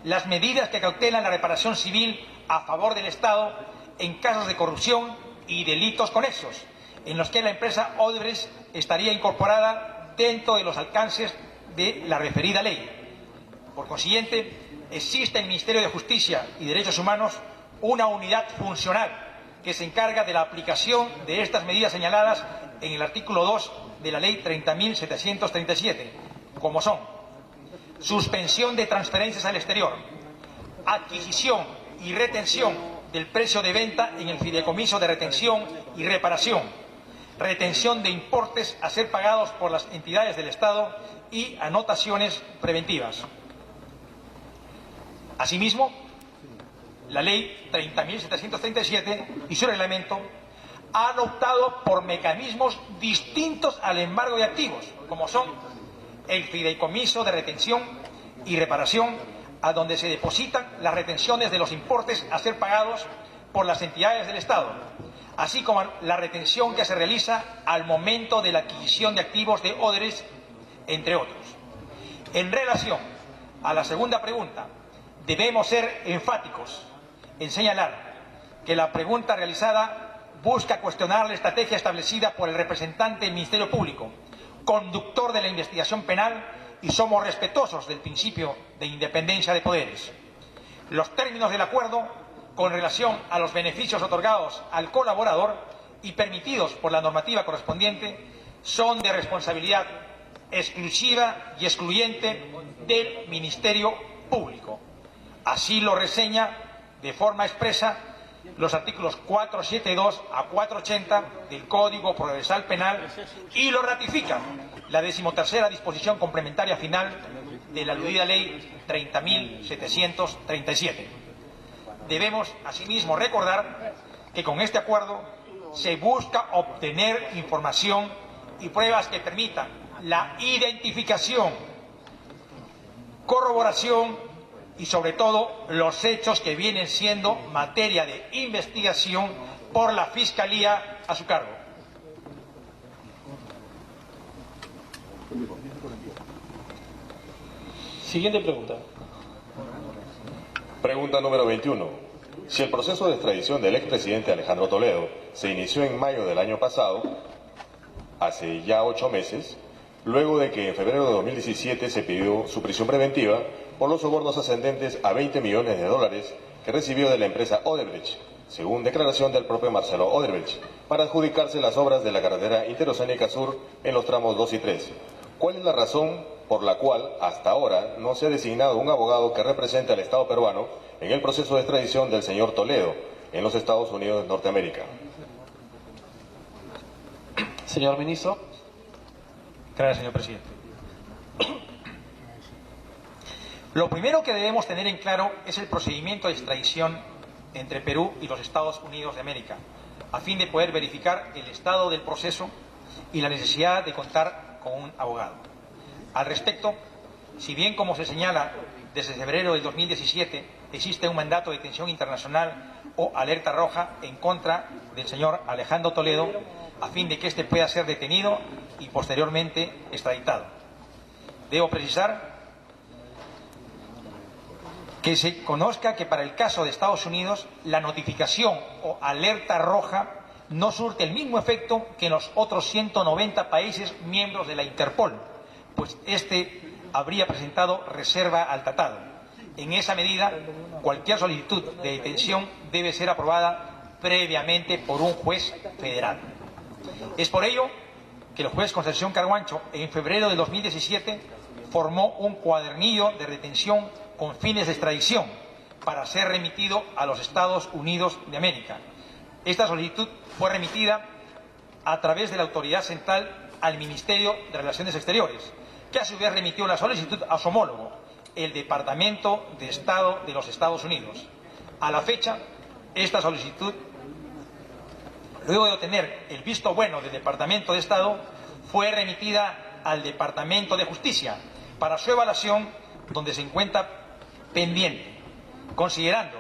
las medidas que cautelan la reparación civil a favor del Estado en casos de corrupción y delitos conexos, en los que la empresa Odebrecht estaría incorporada dentro de los alcances de la referida ley. Por consiguiente, existe en el Ministerio de Justicia y Derechos Humanos una unidad funcional que se encarga de la aplicación de estas medidas señaladas en el artículo 2 de la Ley 30.737, como son: suspensión de transferencias al exterior, adquisición y retención del precio de venta en el fideicomiso de retención y reparación, retención de importes a ser pagados por las entidades del Estado y anotaciones preventivas. Asimismo, la Ley 30.737 y su reglamento han optado por mecanismos distintos al embargo de activos, como son el fideicomiso de retención y reparación, a donde se depositan las retenciones de los importes a ser pagados por las entidades del Estado, así como la retención que se realiza al momento de la adquisición de activos de Odebrecht, entre otros. En relación a la segunda pregunta, debemos ser enfáticos en señalar que la pregunta realizada busca cuestionar la estrategia establecida por el representante del Ministerio Público, conductor de la investigación penal, y somos respetuosos del principio de independencia de poderes. Los términos del acuerdo con relación a los beneficios otorgados al colaborador y permitidos por la normativa correspondiente son de responsabilidad exclusiva y excluyente del Ministerio Público. Así lo reseña de forma expresa los artículos 472 a 480 del Código Procesal Penal y lo ratifica la 13ª disposición complementaria final de la aludida Ley 30.737. Debemos asimismo recordar que con este acuerdo se busca obtener información y pruebas que permitan la identificación, corroboración y sobre todo los hechos que vienen siendo materia de investigación por la Fiscalía a su cargo. Siguiente pregunta. Pregunta número 21. Si el proceso de extradición del expresidente Alejandro Toledo se inició en mayo del año pasado, hace ya 8 meses, luego de que en febrero de 2017 se pidió su prisión preventiva por los sobornos ascendentes a $20 millones que recibió de la empresa Odebrecht, según declaración del propio Marcelo Odebrecht, para adjudicarse las obras de la carretera Interoceánica Sur en los tramos 2 y 3. ¿Cuál es la razón por la cual hasta ahora no se ha designado un abogado que represente al Estado peruano en el proceso de extradición del señor Toledo en los Estados Unidos de Norteamérica? Señor Ministro. Gracias, señor presidente. Lo primero que debemos tener en claro es el procedimiento de extradición entre Perú y los Estados Unidos de América, a fin de poder verificar el estado del proceso y la necesidad de contar con un abogado. Al respecto, si bien, como se señala, desde febrero del 2017 existe un mandato de detención internacional o alerta roja en contra del señor Alejandro Toledo, a fin de que éste pueda ser detenido y posteriormente extraditado. Debo precisar que se conozca que para el caso de Estados Unidos la notificación o alerta roja no surte el mismo efecto que en los otros 190 países miembros de la Interpol, pues este habría presentado reserva al tratado. En esa medida, cualquier solicitud de detención debe ser aprobada previamente por un juez federal. Es por ello que el juez Concepción Carguancho, en febrero de 2017, formó un cuadernillo de retención con fines de extradición para ser remitido a los Estados Unidos de América, Esta solicitud fue remitida a través de la autoridad central al Ministerio de Relaciones Exteriores, que a su vez remitió la solicitud a su homólogo, el Departamento de Estado de los Estados Unidos. A la fecha, esta solicitud, luego de obtener el visto bueno del Departamento de Estado, fue remitida al Departamento de Justicia para su evaluación, donde se encuentra pendiente. Considerando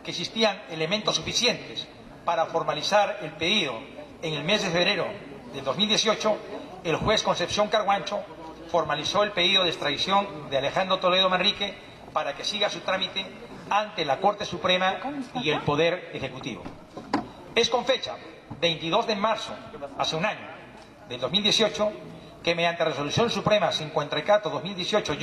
que existían elementos suficientes para formalizar el pedido en el mes de febrero del 2018, el juez Concepción Carguancho formalizó el pedido de extradición de Alejandro Toledo Manrique para que siga su trámite ante la Corte Suprema y el Poder Ejecutivo. Es con fecha 22 de marzo, hace un año, del 2018, que mediante Resolución Suprema 54/2018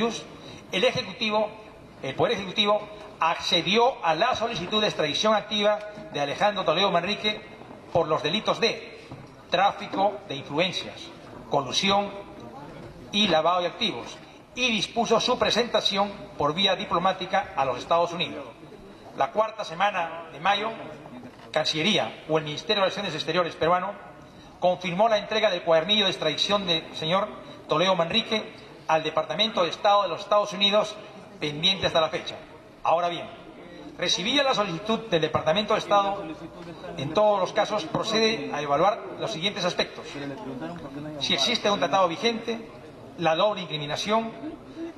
el Poder Ejecutivo accedió a la solicitud de extradición activa de Alejandro Toledo Manrique por los delitos de tráfico de influencias, colusión y lavado de activos, y dispuso su presentación por vía diplomática a los Estados Unidos. La cuarta semana de mayo, Cancillería o el Ministerio de Relaciones Exteriores peruano confirmó la entrega del cuadernillo de extradición del señor Toledo Manrique al Departamento de Estado de los Estados Unidos, pendiente hasta la fecha. Ahora bien, recibida la solicitud del Departamento de Estado, en todos los casos procede a evaluar los siguientes aspectos: si existe un tratado vigente, la doble incriminación,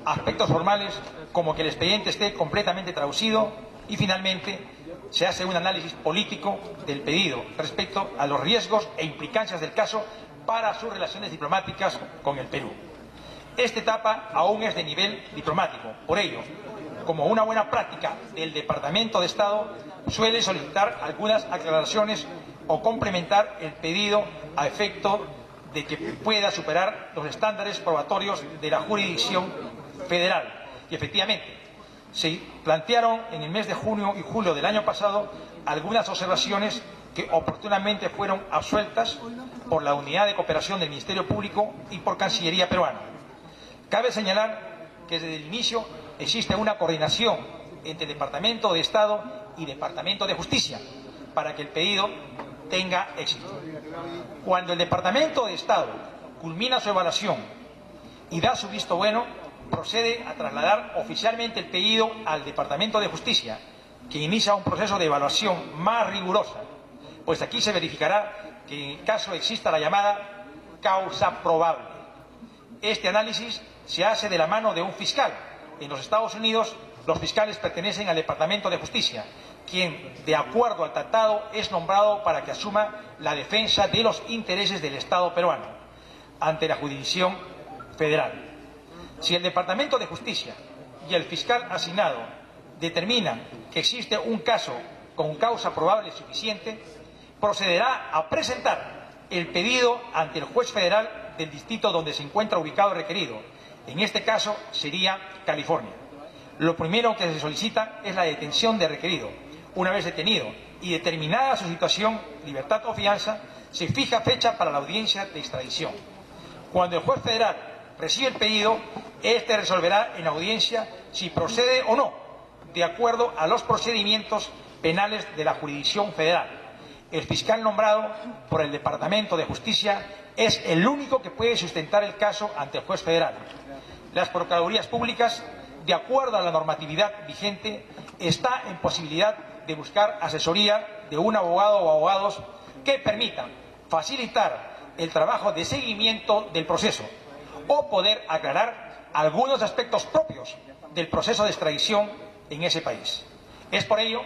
aspectos formales como que el expediente esté completamente traducido, y finalmente se hace un análisis político del pedido respecto a los riesgos e implicancias del caso para sus relaciones diplomáticas con el Perú. Esta etapa aún es de nivel diplomático. Por ello, como una buena práctica del Departamento de Estado, suele solicitar algunas aclaraciones o complementar el pedido a efecto de que pueda superar los estándares probatorios de la jurisdicción federal. Y efectivamente, se plantearon en el mes de junio y julio del año pasado algunas observaciones que oportunamente fueron absueltas por la Unidad de Cooperación del Ministerio Público y por Cancillería peruana. Cabe señalar que desde el inicio existe una coordinación entre el Departamento de Estado y Departamento de Justicia para que el pedido tenga éxito. Cuando el Departamento de Estado culmina su evaluación y da su visto bueno, procede a trasladar oficialmente el pedido al Departamento de Justicia, que inicia un proceso de evaluación más rigurosa, pues aquí se verificará que en el caso exista la llamada causa probable. Este análisis se hace de la mano de un fiscal. En los Estados Unidos, los fiscales pertenecen al Departamento de Justicia, quien, de acuerdo al tratado, es nombrado para que asuma la defensa de los intereses del Estado peruano ante la jurisdicción federal. Si el Departamento de Justicia y el fiscal asignado determinan que existe un caso con causa probable suficiente, procederá a presentar el pedido ante el juez federal del distrito donde se encuentra ubicado el requerido. En este caso sería California. Lo primero que se solicita es la detención del requerido. Una vez detenido y determinada su situación, libertad o fianza, se fija fecha para la audiencia de extradición. Cuando el juez federal recibe el pedido, este resolverá en audiencia si procede o no, de acuerdo a los procedimientos penales de la jurisdicción federal. El fiscal nombrado por el Departamento de Justicia es el único que puede sustentar el caso ante el juez federal. Las procuradurías públicas, de acuerdo a la normatividad vigente, está en posibilidad de buscar asesoría de un abogado o abogados que permitan facilitar el trabajo de seguimiento del proceso o poder aclarar algunos aspectos propios del proceso de extradición en ese país. Es por ello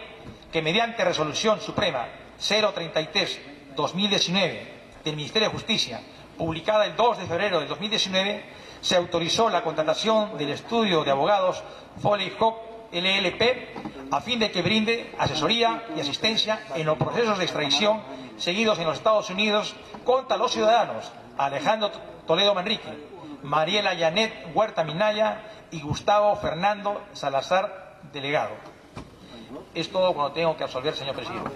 que mediante Resolución Suprema 033/2019 del Ministerio de Justicia, publicada el 2 de febrero del 2019, se autorizó la contratación del estudio de abogados Foley Hock LLP a fin de que brinde asesoría y asistencia en los procesos de extradición seguidos en los Estados Unidos contra los ciudadanos Alejandro Toledo Manrique, Mariela Janet Huerta Minaya y Gustavo Fernando Salazar Delegado. Es todo cuando tengo que absolver, señor presidente.